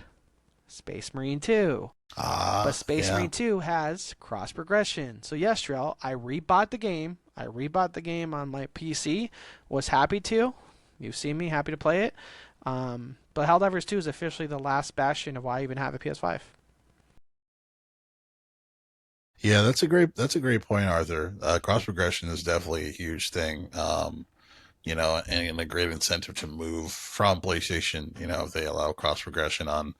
S2: Space Marine 2. But Space
S1: Yeah.
S2: Marine 2 has cross progression. So yes, Drill, I rebought the game. I rebought the game on my PC. Was happy to. You've seen me happy to play it. But Helldivers 2 is officially the last bastion of why I even have a PS5.
S1: Yeah, that's a great point, Arthur. Cross progression is definitely a huge thing. And a great incentive to move from PlayStation. If they allow cross progression on,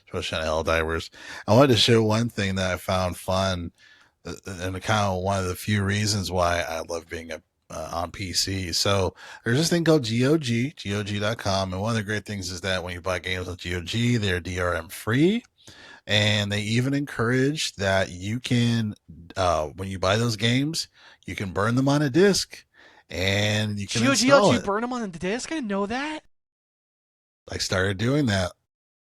S1: especially on Helldivers. I wanted to show one thing that I found fun, and kind of one of the few reasons why I love being on PC. So there's this thing called GOG.com, and one of the great things is that when you buy games on GOG, they're DRM free. And they even encourage that you can, when you buy those games, you can burn them on a disc and you can
S2: GOG lets
S1: install
S2: you
S1: it.
S2: burn them on the disc? I didn't know that.
S1: I started doing that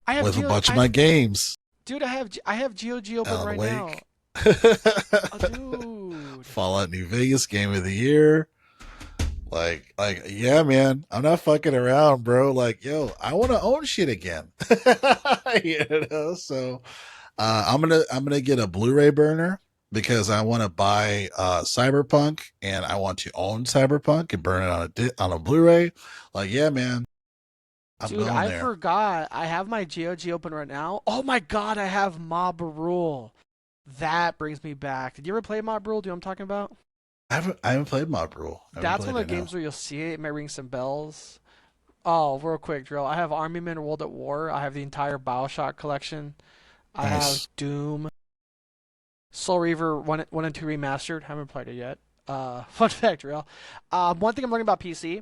S2: I have
S1: with a
S2: Geo.
S1: bunch of my games
S2: Dude, I have GOG open
S1: Alan
S2: right now.
S1: Wake,
S2: Oh, dude.
S1: Fallout New Vegas Game of the Year. Yeah, man, I'm not fucking around, bro. Like, yo, I want to own shit again. So I'm gonna get a Blu-ray burner because I want to buy Cyberpunk and I want to own Cyberpunk and burn it on a Blu-ray. Like, yeah, man, I'm
S2: Dude,
S1: going
S2: I
S1: there.
S2: forgot. I have my GOG open right now. Oh my god, I have Mob Rule. That brings me back. Did you ever play Mob Rule? Do you know what I'm talking about?
S1: I haven't played Mob Rule. I haven't
S2: That's one
S1: played
S2: of the
S1: it now.
S2: games where you'll see it. It might ring some bells. Oh, real quick, Drill. I have Army Men World at War. I have the entire Bioshock collection. I have
S1: Nice.
S2: Doom. Soul Reaver 1 and 2 remastered. Haven't played it yet. Fun fact, Drill. One thing I'm learning about PC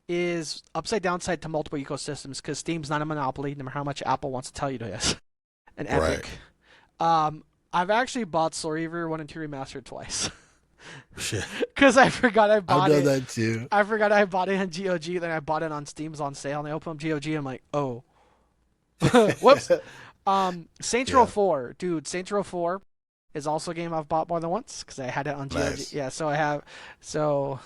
S2: is upside downside to multiple ecosystems because Steam's not a monopoly, no matter how much Apple wants to tell you it is. And
S1: Right.
S2: Epic. Um, I've actually bought Soul Reaver 1 and 2 Remastered twice.
S1: Shit.
S2: Because I forgot I
S1: I've
S2: bought
S1: done
S2: it.
S1: that too.
S2: I forgot I bought it on GOG. Then I bought it on Steam's on sale, and I opened up GOG. I'm like, oh, whoops. Saints Row
S1: Yeah.
S2: 4, dude. Saints Row 4 is also a game I've bought more than once because I had it on GOG.
S1: Nice.
S2: Yeah, so I have. So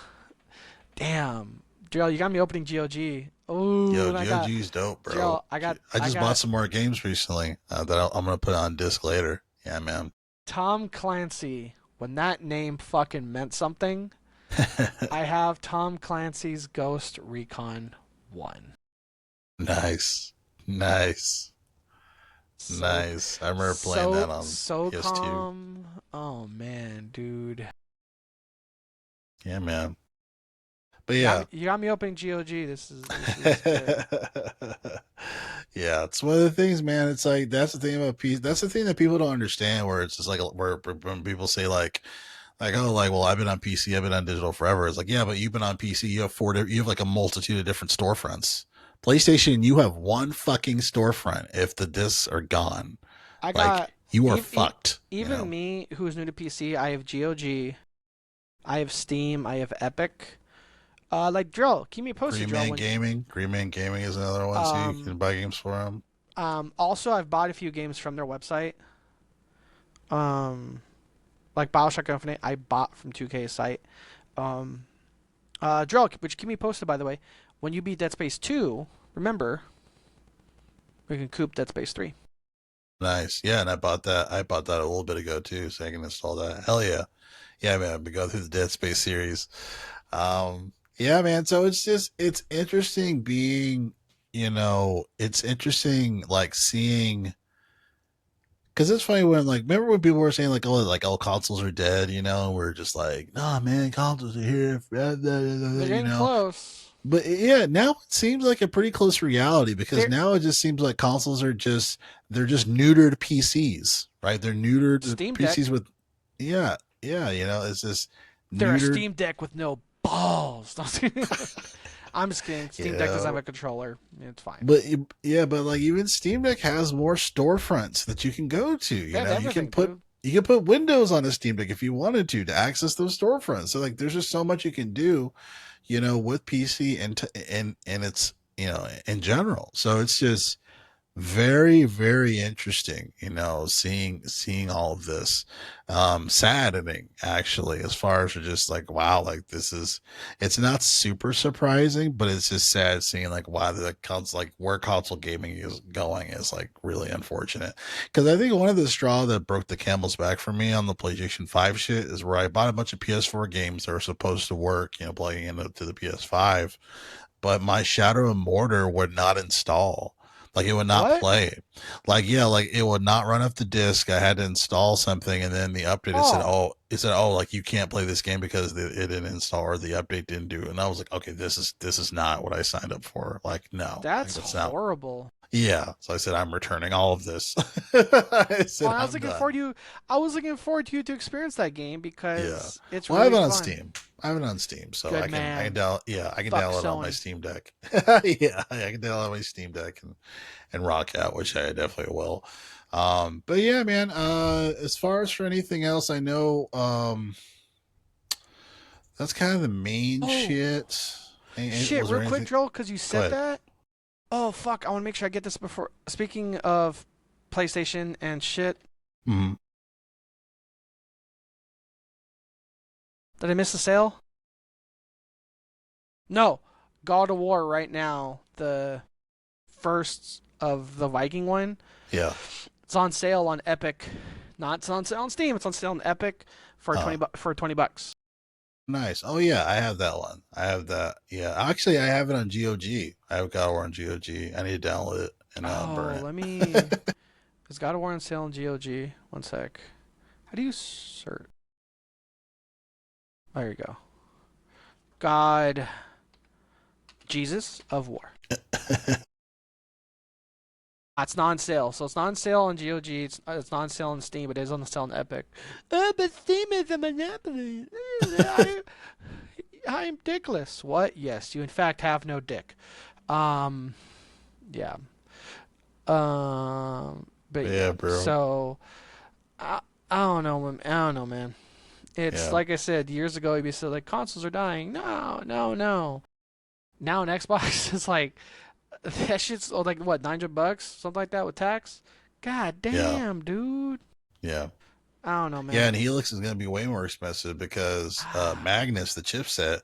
S2: damn, Drill, you got me opening GOG. Oh,
S1: Yo,
S2: and I got
S1: GOG's dope, bro.
S2: Drill. I got
S1: I
S2: I
S1: just bought
S2: got
S1: some more games recently that I'm gonna put on disc later. Yeah, man.
S2: Tom Clancy. When that name fucking meant something, I have Tom Clancy's Ghost Recon 1.
S1: Nice. Nice.
S2: So
S1: Nice. I remember playing that on
S2: so
S1: PS2.
S2: calm. Oh man, dude.
S1: Yeah, man. But yeah.
S2: You got me opening GOG. This is good.
S1: Yeah, it's one of the things, man. It's like that's the thing about PC. That's the thing that people don't understand. Where it's just like where when people say like oh like well I've been on PC, I've been on digital forever. It's like yeah, but you've been on PC. You have you have like a multitude of different storefronts. PlayStation, you have one fucking storefront. If the discs are gone,
S2: I got
S1: like you are
S2: even
S1: fucked. You
S2: even
S1: know,
S2: me who's new to PC. I have GOG. I have Steam. I have Epic. Like Drill, keep me posted,
S1: Green
S2: Drill.
S1: Man
S2: When
S1: Gaming, Green Man Gaming is another one. So you can
S2: um
S1: buy games for them.
S2: also I've bought a few games from their website. Um, like Bioshock Infinite, I bought from 2K's site. Um, Drill, which keep me posted by the way. When you beat Dead Space 2, remember we can coop Dead Space 3.
S1: Nice, yeah, and I bought that. I bought that a little bit ago too, so I can install that. Hell yeah. Yeah, man, I've been going through the Dead Space series. Yeah, man. So it's just it's interesting being, it's interesting like seeing because it's funny when like remember when people were saying like all consoles are dead, and we're just like, nah, man, consoles are here,
S2: They're
S1: you
S2: getting
S1: know.
S2: close.
S1: But yeah, now it seems like a pretty close reality because
S2: They're
S1: now it just seems like consoles are just they're just neutered PCs, right? They're neutered
S2: Steam
S1: PCs
S2: Deck.
S1: with yeah, yeah, it's just
S2: They're a
S1: neutered.
S2: Steam Deck with no balls. I'm just kidding. Steam Deck doesn't have
S1: Yeah,
S2: a controller. It's fine.
S1: but yeah, but like even Steam Deck has more storefronts that you can go to.
S2: They have everything, dude.
S1: You can put Windows on a Steam Deck if you wanted to access those storefronts. So like, there's just so much you can do, with PC and it's in general. So it's just very very interesting, seeing all of this, saddening actually, as far as just like wow, like this is it's not super surprising, but it's just sad seeing like why the console, like where console gaming is going, is like really unfortunate. Because I think one of the straw that broke the camel's back for me on the PlayStation 5 shit is where I bought a bunch of PS4 games that are supposed to work, plugging into the PS5, but my Shadow and Mortar would not install. Like it would not
S2: What?
S1: play. Like yeah, like it would not run off the disc. I had to install something, and then the update
S2: Oh,
S1: it said oh like you can't play this game because it didn't install or the update didn't do it. And I was like, okay, this is not what I signed up for. Like no, like
S2: that's
S1: that's not.
S2: horrible.
S1: Yeah, so I said I'm returning all of this. I
S2: Well,
S1: said I'm done.
S2: I was looking forward to you to experience that game
S1: Yeah.
S2: because it's
S1: Well, I have
S2: really
S1: it on
S2: fun.
S1: Steam. I have it on Steam, so
S2: Good
S1: I can
S2: man.
S1: download. Yeah, I can
S2: Fuck
S1: download it on my
S2: Sony.
S1: Steam Deck. Yeah, I can download my Steam Deck and rock out, which I definitely will. But yeah, man. As far as for anything else, I know that's kind of the main
S2: Oh,
S1: shit.
S2: shit,
S1: Was there
S2: real quick,
S1: anything?
S2: Joel, because you
S1: Go
S2: said
S1: ahead.
S2: that. Oh, fuck, I want to make sure I get this before. Speaking of PlayStation and shit,
S1: Mm-hmm.
S2: did I miss the sale? No. God of War right now, the first of the Viking one.
S1: Yeah.
S2: It's on sale on Epic. Not it's on sale on Steam. It's on sale on Epic for
S1: Uh,
S2: for $20.
S1: nice. Oh yeah, I have that one. I have that. Yeah, actually, I have it on GOG. I have God of War on GOG. I need to download it and burn
S2: Oh,
S1: it.
S2: let me. Is God of War on sale on GOG? One sec. How do you search? There you go. God, Jesus of War. It's not on sale, so it's not on sale on GOG. It's not on sale on Steam, but it is on sale on Epic. But Steam is a monopoly. I'm dickless. What? Yes, you in fact have no dick. Um, yeah. But
S1: Yeah,
S2: yeah.
S1: bro.
S2: So I don't know, man. I don't know, man. It's
S1: Yeah,
S2: like I said years ago. You'd be so like consoles are dying. No, no, no. Now an Xbox is like that shit's like what $900, something like that with tax. God
S1: yeah,
S2: damn, dude.
S1: yeah.
S2: I don't know,
S1: Yeah,
S2: man.
S1: and Helix is going to be way more expensive because Magnus, the chipset,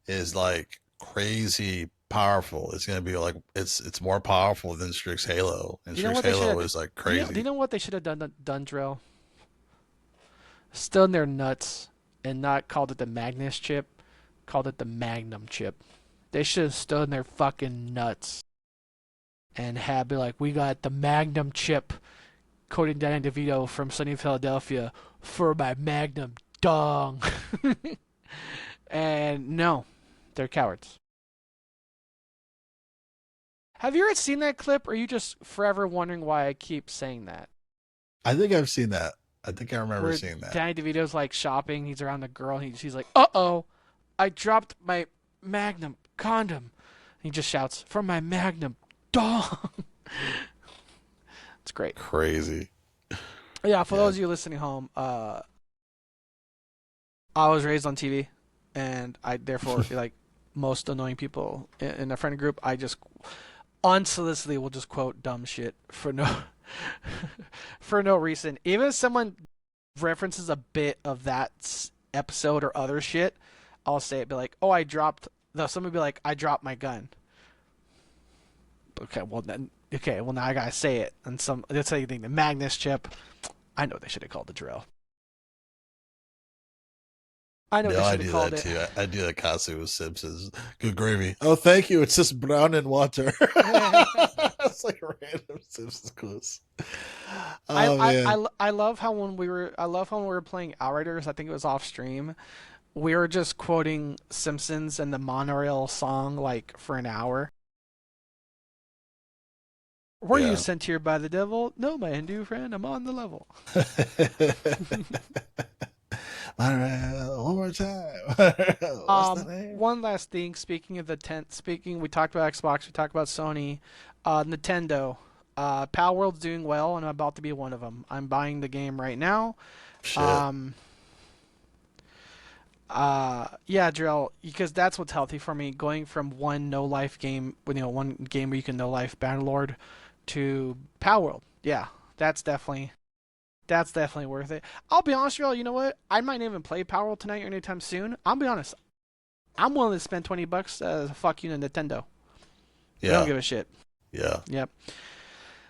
S1: is like crazy powerful. It's going to be like it's more powerful than Strix Halo, and
S2: You know
S1: Strix
S2: what they should
S1: Halo
S2: have?
S1: is like
S2: Do you
S1: crazy.
S2: know what they should have done, Drill? Still in their nuts and not called it the Magnus chip, called it the Magnum chip. They should have stood in their fucking nuts and had be like, we got the Magnum chip, quoting Danny DeVito from Sunny Philadelphia, for my Magnum dong. And no, they're cowards. Have you ever seen that clip, or are you just forever wondering why I keep saying that?
S1: I think I've seen that. I think I remember
S2: Where
S1: seeing that.
S2: Danny DeVito's like shopping, he's around the girl, and he's like, "Uh oh, I dropped my Magnum condom." He just shouts, "For my Magnum dong." It's great.
S1: Crazy.
S2: Yeah, for
S1: Yeah.
S2: those of you listening home, I was raised on TV, and I therefore like most annoying people in a friend group. I just unsolicitedly will just quote dumb shit for no for no reason. Even if someone references a bit of that episode or other shit, I'll say it. Be like, "Oh, I dropped." No, someone be like, "I dropped my gun." Okay, well then, okay, well now I gotta say it. And some that's how you think the Magnus chip. I know they should have called the drill. I know what they
S1: No, I
S2: should have
S1: do
S2: called
S1: that
S2: it.
S1: too. I do that constantly with Simpsons. Good gravy. Oh, thank you. It's just brown and water. It's like a random Simpsons quiz.
S2: I,
S1: Oh
S2: I,
S1: man.
S2: I, I love how I love how when we were playing Outriders, I think it was off stream, we were just quoting Simpsons and the monorail song like for an hour. Were you
S1: Yeah.
S2: sent here by the devil? No, my Hindu friend, I'm on the level.
S1: All right, one more time. What's the name?
S2: One last thing. Speaking of the tent, we talked about Xbox, we talked about Sony, Nintendo. Pal World's doing well, and I'm about to be one of them. I'm buying the game right now.
S1: Shit.
S2: Um, yeah, Drill, because that's what's healthy for me. Going from one no life game, one game where you can no life Bannerlord, to Pal World. Yeah, that's definitely that's definitely worth it. I'll be honest, Drill. You know what? I might not even play Pal World tonight or anytime soon. I'll be honest. I'm willing to spend $20 fuck you to Nintendo. They don't
S1: Yeah.
S2: give a shit.
S1: Yeah.
S2: Yep.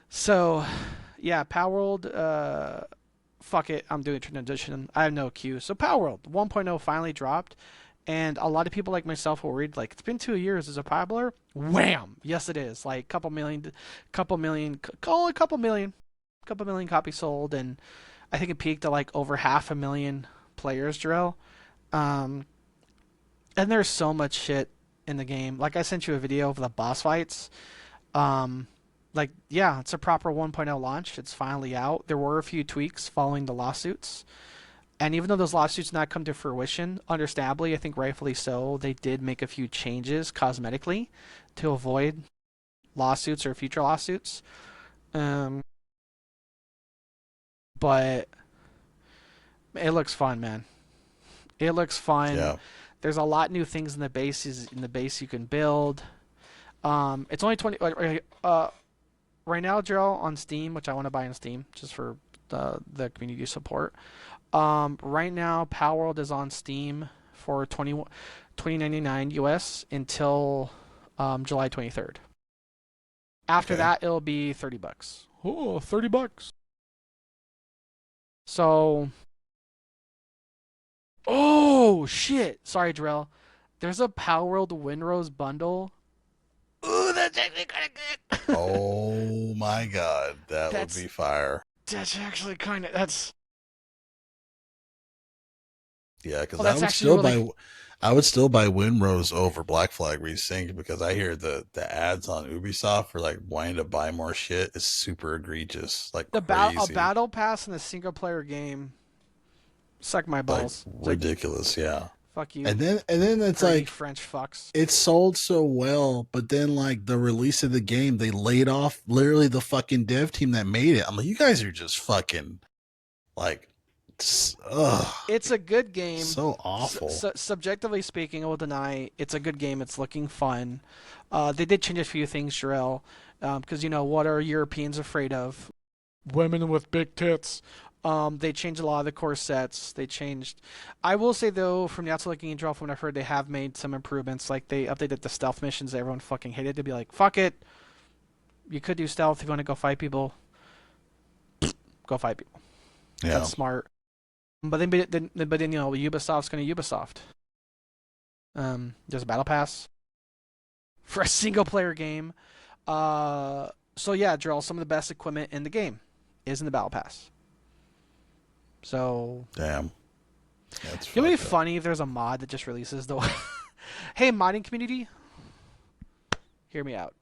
S2: So, yeah, Power World. Fuck it. I'm doing transition. I have no queue. So Power World 1.0 finally dropped, and a lot of people like myself will read like it's been 2 years. Is it popular? Wham! Yes, it is. Like couple million, call it a couple million copies sold, and I think it peaked at like over 500,000 players. Drill. Um, and there's so much shit in the game. Like I sent you a video of the boss fights. Um, like yeah, it's a proper 1.0 launch. It's finally out. There were a few tweaks following the lawsuits, and even though those lawsuits not come to fruition, understandably, I think rightfully so, they did make a few changes cosmetically to avoid lawsuits or future lawsuits. Um, but it looks fun, man. It looks fun.
S1: Yeah.
S2: There's a lot new things in the base you can build. It's only 20 right now, Joe, on Steam, which I want to buy on Steam just for the community support. Right now, Power World is on Steam for 20.99 US until July 23rd. After
S1: Okay.
S2: that, it'll be $30. Oh, $30. So, oh shit! Sorry, Drell. There's a Power World Windrose bundle. Ooh, that's actually kind of good.
S1: Oh my god, that would
S2: that's
S1: be fire.
S2: that's actually kind of that's
S1: Yeah, because
S2: oh that's actually really
S1: I would still buy Windrose over Black Flag Resync because I hear the ads on Ubisoft for like wanting to buy more shit is super egregious, like
S2: a
S1: crazy,
S2: battle pass in a single player game. Suck my
S1: like
S2: balls. It's like
S1: ridiculous. Yeah,
S2: fuck you,
S1: and then it's
S2: greedy
S1: like
S2: French fucks.
S1: it sold so well, but then like the release of the game, they laid off literally the fucking dev team that made it. I'm like, you guys are just fucking like Ugh,
S2: It's a good game.
S1: so awful.
S2: Subjectively speaking, I will deny it's a good game. It's looking fun. They did change a few things, Jarrell, because what are Europeans afraid of? Women with big tits. They changed a lot of the core sets. They changed. I will say though, from the outside looking in, Jarrell, from what I've heard, they have made some improvements. Like they updated the stealth missions that everyone fucking hated. To be like, fuck it, you could do stealth if you want to go fight people. Go fight people. That's
S1: Yeah,
S2: smart. But then Ubisoft's gonna Ubisoft. There's a battle pass for a single player game. So yeah, Drill, some of the best equipment in the game is in the battle pass. So
S1: damn, that's
S2: it would be
S1: fucked up.
S2: funny if there's a mod that just releases the. Hey, modding community, hear me out.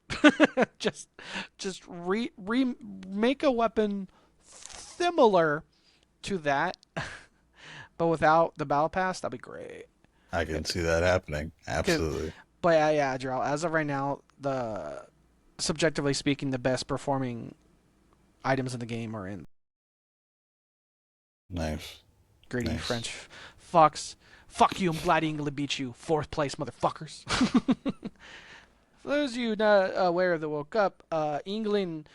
S2: just, just make a weapon similar to that, but without the battle pass. That'd be great.
S1: I can see that happening. Absolutely.
S2: But yeah, Drill. As of right now, the subjectively speaking, the best performing items in the game are in
S1: Nice,
S2: greedy
S1: nice.
S2: French fucks. Fuck you, I'm glad England beat you. Fourth place, motherfuckers. For those of you not aware of the World Cup, England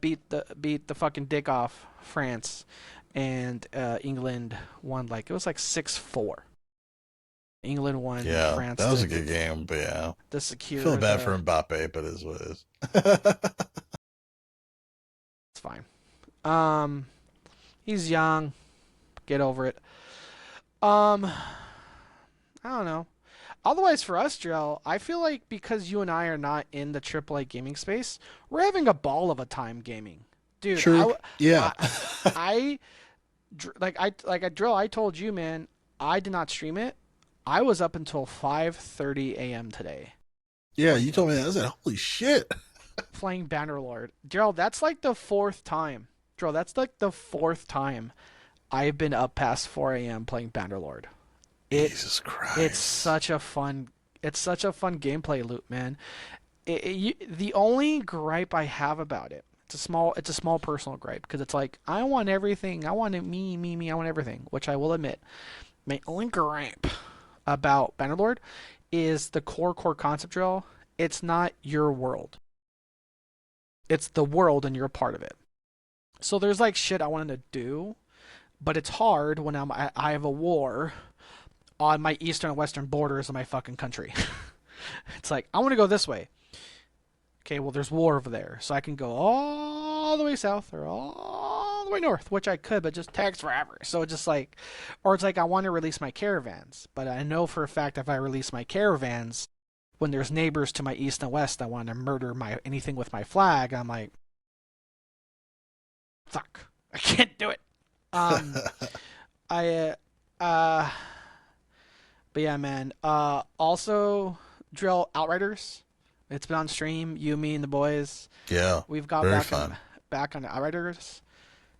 S2: beat the fucking dick off France, and England won it was like 6-4. England won.
S1: Yeah,
S2: France
S1: that was a
S2: to
S1: good game, but yeah, I feel
S2: secure
S1: bad for
S2: the.
S1: Mbappe, but it is what it is.
S2: It's fine. Um, he's young. Get over it. I don't know. Otherwise, for us, Drell, I feel like because you and I are not in the AAA gaming space, we're having a ball of a time gaming, dude.
S1: True. Yeah.
S2: I, I Drill. I told you, man. I did not stream it. I was up until 5:30 a.m. today
S1: Yeah, you
S2: playing
S1: told me that. I said, holy shit.
S2: playing Bannerlord. Drill, that's like the fourth time. Drill, that's like the fourth time I've been up past 4 a.m. playing Bannerlord. It
S1: Jesus
S2: it's
S1: Christ.
S2: such a fun gameplay loop, man. The only gripe I have about it, it's a small personal gripe because it's like I want everything. I want it me. I want everything, which I will admit. My only gripe about Bannerlord is the core concept drill. It's not your world. It's the world and you're a part of it. So there's like shit I wanted to do, but it's hard when I have a war on my eastern and western borders of my fucking country. It's like I want to go this way. Okay, well there's war over there, so I can go all the way south or all the way north, which I could, but just takes forever. So it's just like, or it's like I want to release my caravans, but I know for a fact if I release my caravans, when there's neighbors to my east and west, I want to murder my anything with my flag. I'm like, fuck, I can't do it. Um, I uh, but yeah, man. Also, Drill Outriders. It's been on stream. You, me, and the boys.
S1: Yeah,
S2: We've got
S1: very fun.
S2: back on Outriders.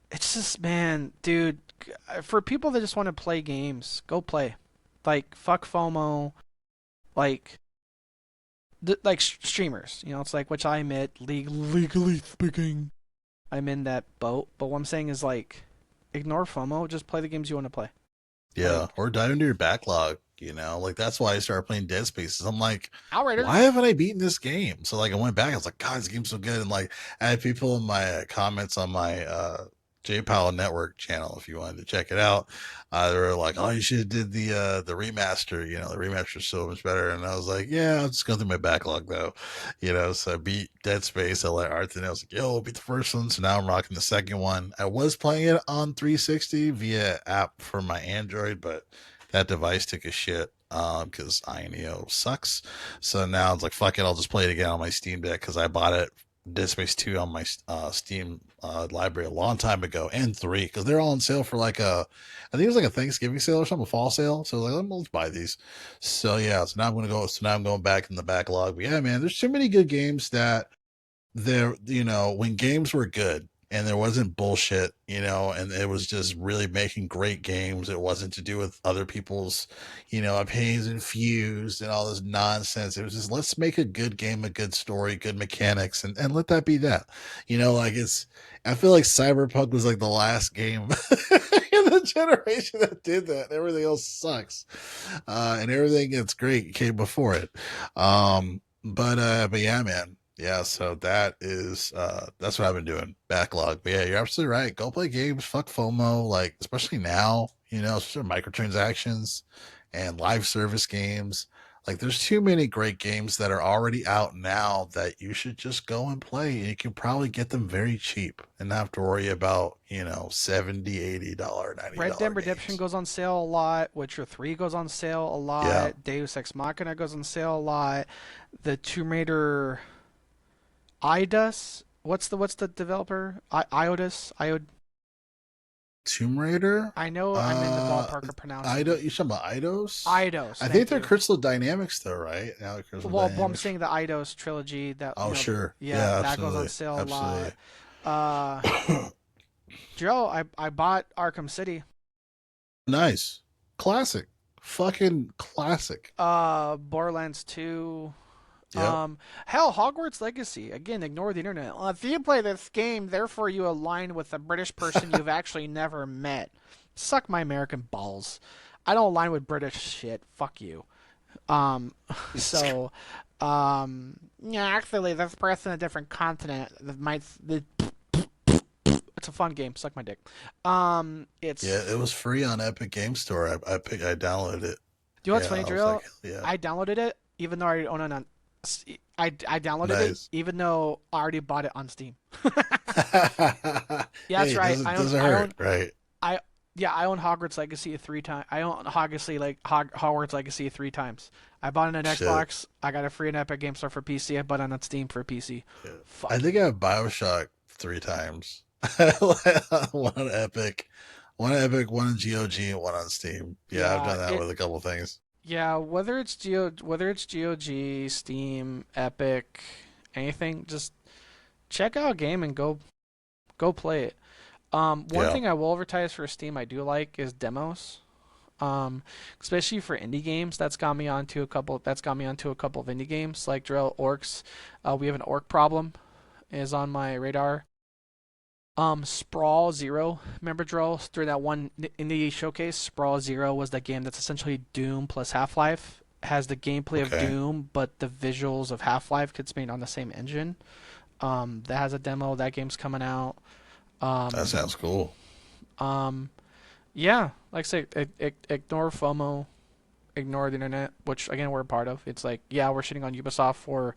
S2: It's just, man, dude. For people that just want to play games, go play. Like fuck FOMO. Like streamers. It's like which I admit, legally speaking, I'm in that boat. But what I'm saying is like, ignore FOMO. Just play the games you want to play.
S1: Yeah,
S2: Like
S1: or dive into your backlog. Like that's why I started playing Dead Space. I'm like, why
S2: Outriders.
S1: haven't I beaten this game? So like I went back. I was like, God, this game's so good. And like I had people in my comments on my JPower Network channel. If you wanted to check it out, they were like, oh, you should have did the remaster. The remaster is so much better. And I was like, yeah, I'm just going through my backlog though. So I beat Dead Space. I let Arthur know. I was like, yo, beat the first one. So now I'm rocking the second one. I was playing it on 360 via app for my Android, but that device took a shit because INEO sucks. So now it's like, fuck it, I'll just play it again on my Steam Deck because I bought it Dead Space 2 on my Steam library a long time ago, and 3 because they're all on sale for I think it was like a Thanksgiving sale or something, a fall sale. So like, let's buy these. So yeah, so now I'm going back in the backlog. But yeah, man, there's too many good games that when games were good. and there wasn't bullshit, and it was just really making great games. It wasn't to do with other people's, opinions infused and all this nonsense. It was just, let's make a good game, a good story, good mechanics, and let that be that. I feel like Cyberpunk was like the last game in the generation that did that. Everything else sucks. And everything that's great came before it. But yeah, man. Yeah, so that's what I've been doing. Backlog. But yeah, you're absolutely right. Go play games. Fuck FOMO. Like, especially now, especially microtransactions and live service games. Like, there's too many great games that are already out now that you should just go and play. And you can probably get them very cheap and not have to worry about, $70, $80,
S2: Red
S1: $90
S2: Dead Redemption
S1: games.
S2: goes on sale a lot. Witcher 3 goes on sale a
S1: Yeah.
S2: lot. Deus Ex Machina goes on sale a lot. The Tomb Raider Idus. What's the developer? Iodus.
S1: Tomb Raider.
S2: I know I'm in the
S1: Uh,
S2: ballpark of pronouncing
S1: Ido.
S2: it.
S1: You talking about Eidos?
S2: Eidos.
S1: I think
S2: Thank
S1: they're
S2: you.
S1: Crystal Dynamics, though, right? Now Crystal
S2: Well, I'm
S1: Dynamics.
S2: saying the Eidos trilogy. That
S1: Oh, sure.
S2: yeah,
S1: Yeah,
S2: that goes on
S1: absolutely,
S2: sale a
S1: absolutely.
S2: lot. Uh, Joe, I bought Arkham City.
S1: Nice, classic, fucking classic.
S2: Borderlands 2.
S1: Yep.
S2: Hell, Hogwarts Legacy. Again, ignore the internet. Well, if you play this game, therefore you align with a British person you've actually never met. Suck my American balls. I don't align with British shit. Fuck you. Um, so, yeah, actually, this person in a different continent that might. It's a fun game. Suck my dick.
S1: Yeah,
S2: It's.
S1: it was free on Epic Game Store. I downloaded it.
S2: Do you know what's
S1: Yeah,
S2: funny,
S1: I was like,
S2: Drill?
S1: yeah,
S2: I downloaded it even though I own it on. I downloaded it
S1: nice.
S2: even though I already bought it on Steam. Yeah, that's
S1: Hey, it
S2: right.
S1: doesn't
S2: I own.
S1: doesn't
S2: I
S1: hurt,
S2: own.
S1: right?
S2: I yeah. I own Hogwarts Legacy 3 times. I own Hogwarts Legacy 3 times. I bought it on
S1: Shit.
S2: Xbox. I got it free on Epic Game Store for PC. I bought it on Steam for PC.
S1: Yeah. I
S2: Fuck
S1: think I
S2: you.
S1: have Bioshock 3 times. One on Epic, one on GOG, and one on Steam. Yeah, I've
S2: Yeah,
S1: done that
S2: it
S1: with a couple things.
S2: yeah, whether it's GOG, Steam, Epic, anything, just check out a game and go play it. One
S1: Yeah.
S2: thing I will advertise for Steam I do like is demos. Especially for indie games, that's got me onto a couple of indie games like Drill Orcs. We have an orc problem is on my radar. Sprawl Zero. Remember, Drill, during that one indie showcase, Sprawl Zero was the game that's essentially Doom plus Half Life. Has the gameplay of
S1: Okay.
S2: Doom, but the visuals of Half Life could be made on the same engine. That has a demo. That game's coming out.
S1: That
S2: Um,
S1: sounds cool.
S2: um, yeah, like I say, ignore FOMO, ignore the internet, which again we're a part of. It's like, yeah, we're shitting on Ubisoft for,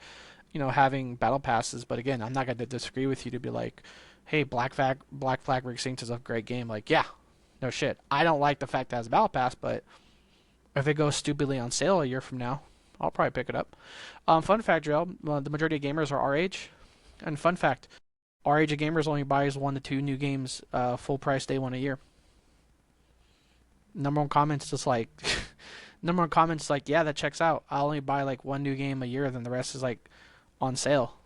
S2: having battle passes, but again, I'm not gonna disagree with you to be like, hey, Black Flag Reextinct is a great game. Like, yeah, no shit. I don't like the fact that it has a battle pass, but if it goes stupidly on sale a year from now, I'll probably pick it up. Fun fact, Joe, the majority of gamers are our age, and fun fact, our age of gamers only buys 1 to 2 new games, full price day one a year. Number one comments just like number one comments like, yeah, that checks out. I only buy like one new game a year, then the rest is like on sale.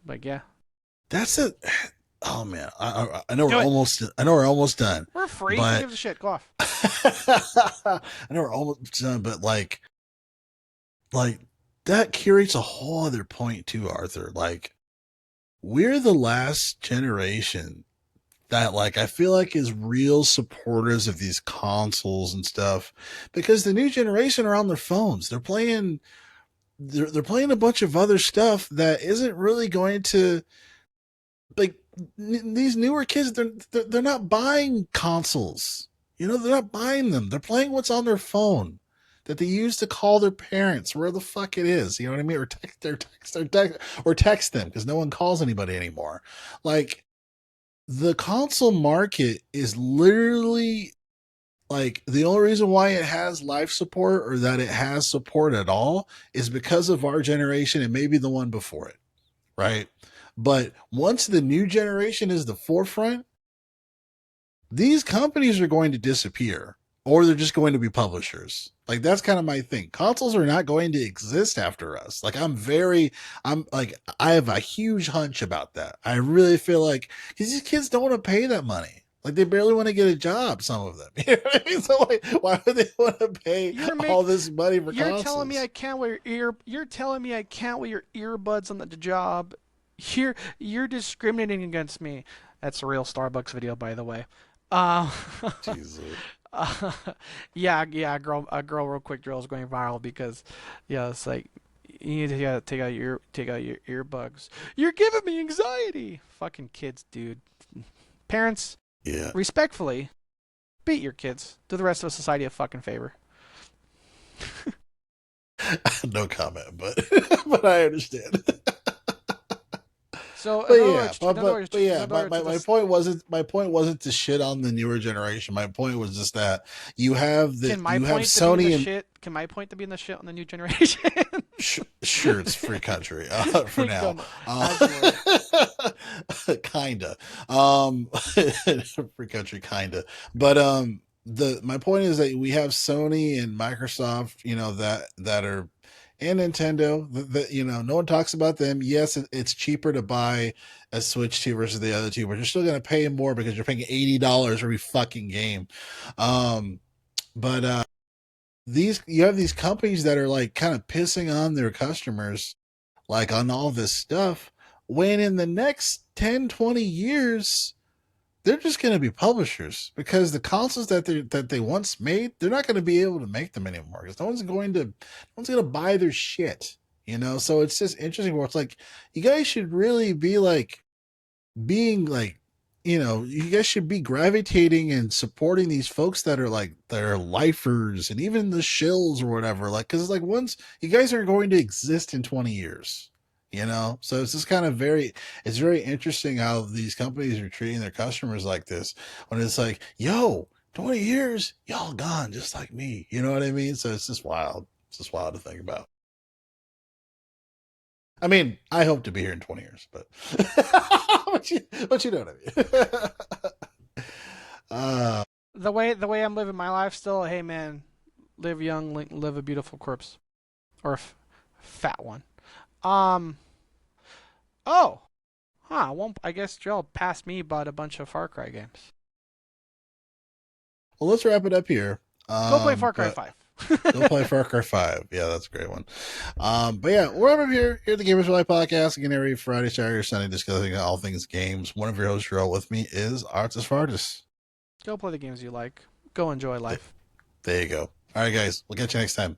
S2: Like, yeah,
S1: That's it. Oh man, I know we're
S2: do it.
S1: almost. I know we're almost done,
S2: We're free. Who
S1: but
S2: gives a shit? Go off.
S1: I know we're almost done. But like that curates a whole other point too, Arthur. Like we're the last generation that I feel like is real supporters of these consoles and stuff because the new generation are on their phones. They're playing a bunch of other stuff that isn't really going to like these newer kids. They're not buying consoles. They're not buying them. They're playing what's on their phone that they use to call their parents where the fuck it is. You know what I mean? Or text them because no one calls anybody anymore. Like the console market is literally like the only reason why it has life support or that it has support at all is because of our generation and maybe the one before it, right? But once the new generation is the forefront, these companies are going to disappear or they're just going to be publishers. Like that's kind of my thing. Consoles are not going to exist after us. Like I'm like I have a huge hunch about that. I really feel like because these kids don't want to pay that money. Like they barely want to get a job. Some of them, you know what I mean. So like, why would they want to pay
S2: You're
S1: all
S2: make
S1: this money for
S2: you're telling me
S1: consoles?
S2: I can't wear You're telling me I can't wear your earbuds on the job. You're discriminating against me. That's a real Starbucks video, by the way. Uh,
S1: Jesus.
S2: uh yeah, a girl real quick drill is going viral because yeah, it's like you need to take out your earbuds. You're giving me anxiety. Fucking kids, dude. Parents,
S1: Yeah.
S2: respectfully, beat your kids. Do the rest of society a fucking favor.
S1: No comment, but but I understand.
S2: So
S1: But yeah, but
S2: in
S1: yeah,
S2: other words,
S1: my point wasn't to shit on the newer generation. My point was just that you have Sony and
S2: can my point to be in the shit on the new generation?
S1: sure it's free country for
S2: Go
S1: now,
S2: no, absolutely.
S1: kinda free country kinda, but the my point is that we have Sony and Microsoft, you know that are and Nintendo that you know no one talks about them. Yes, it's cheaper to buy a Switch 2 versus the other two, but you're still going to pay more because you're paying $80 every fucking game. Um, but these you have these companies that are like kind of pissing on their customers like on all this stuff when in the next 10, 20 years they're just going to be publishers because the consoles that they once made they're not going to be able to make them anymore because no one's going to buy their shit, you know. So it's just interesting where it's like you guys should really be like being like, you know, you guys should be gravitating and supporting these folks that are lifers and even the shills or whatever. Like, because like once you guys are going to exist in 20 years, you know, so it's just kind of it's very interesting how these companies are treating their customers like this when it's like, yo, 20 years, y'all gone just like me. You know what I mean? So it's just wild. It's just wild to think about. I mean, I hope to be here in 20 years, but but you know what I mean. uh,
S2: The way I'm living my life still, hey man, live young, live a beautiful corpse or fat one. Um. Oh. Huh. Won't I guess Joe passed me bought a bunch of Far Cry games.
S1: well, let's wrap it up here.
S2: Go play Far Cry
S1: But
S2: 5.
S1: go play Far Cry 5. Yeah, that's a great one. But yeah, we're over here at the Gamers Life Podcast again every Friday, Saturday, or Sunday discussing all things games. One of your hosts, Joel, with me is Artis Fartis.
S2: Go play the games you like. Go enjoy life.
S1: There you go. All right, guys. We'll catch you next time.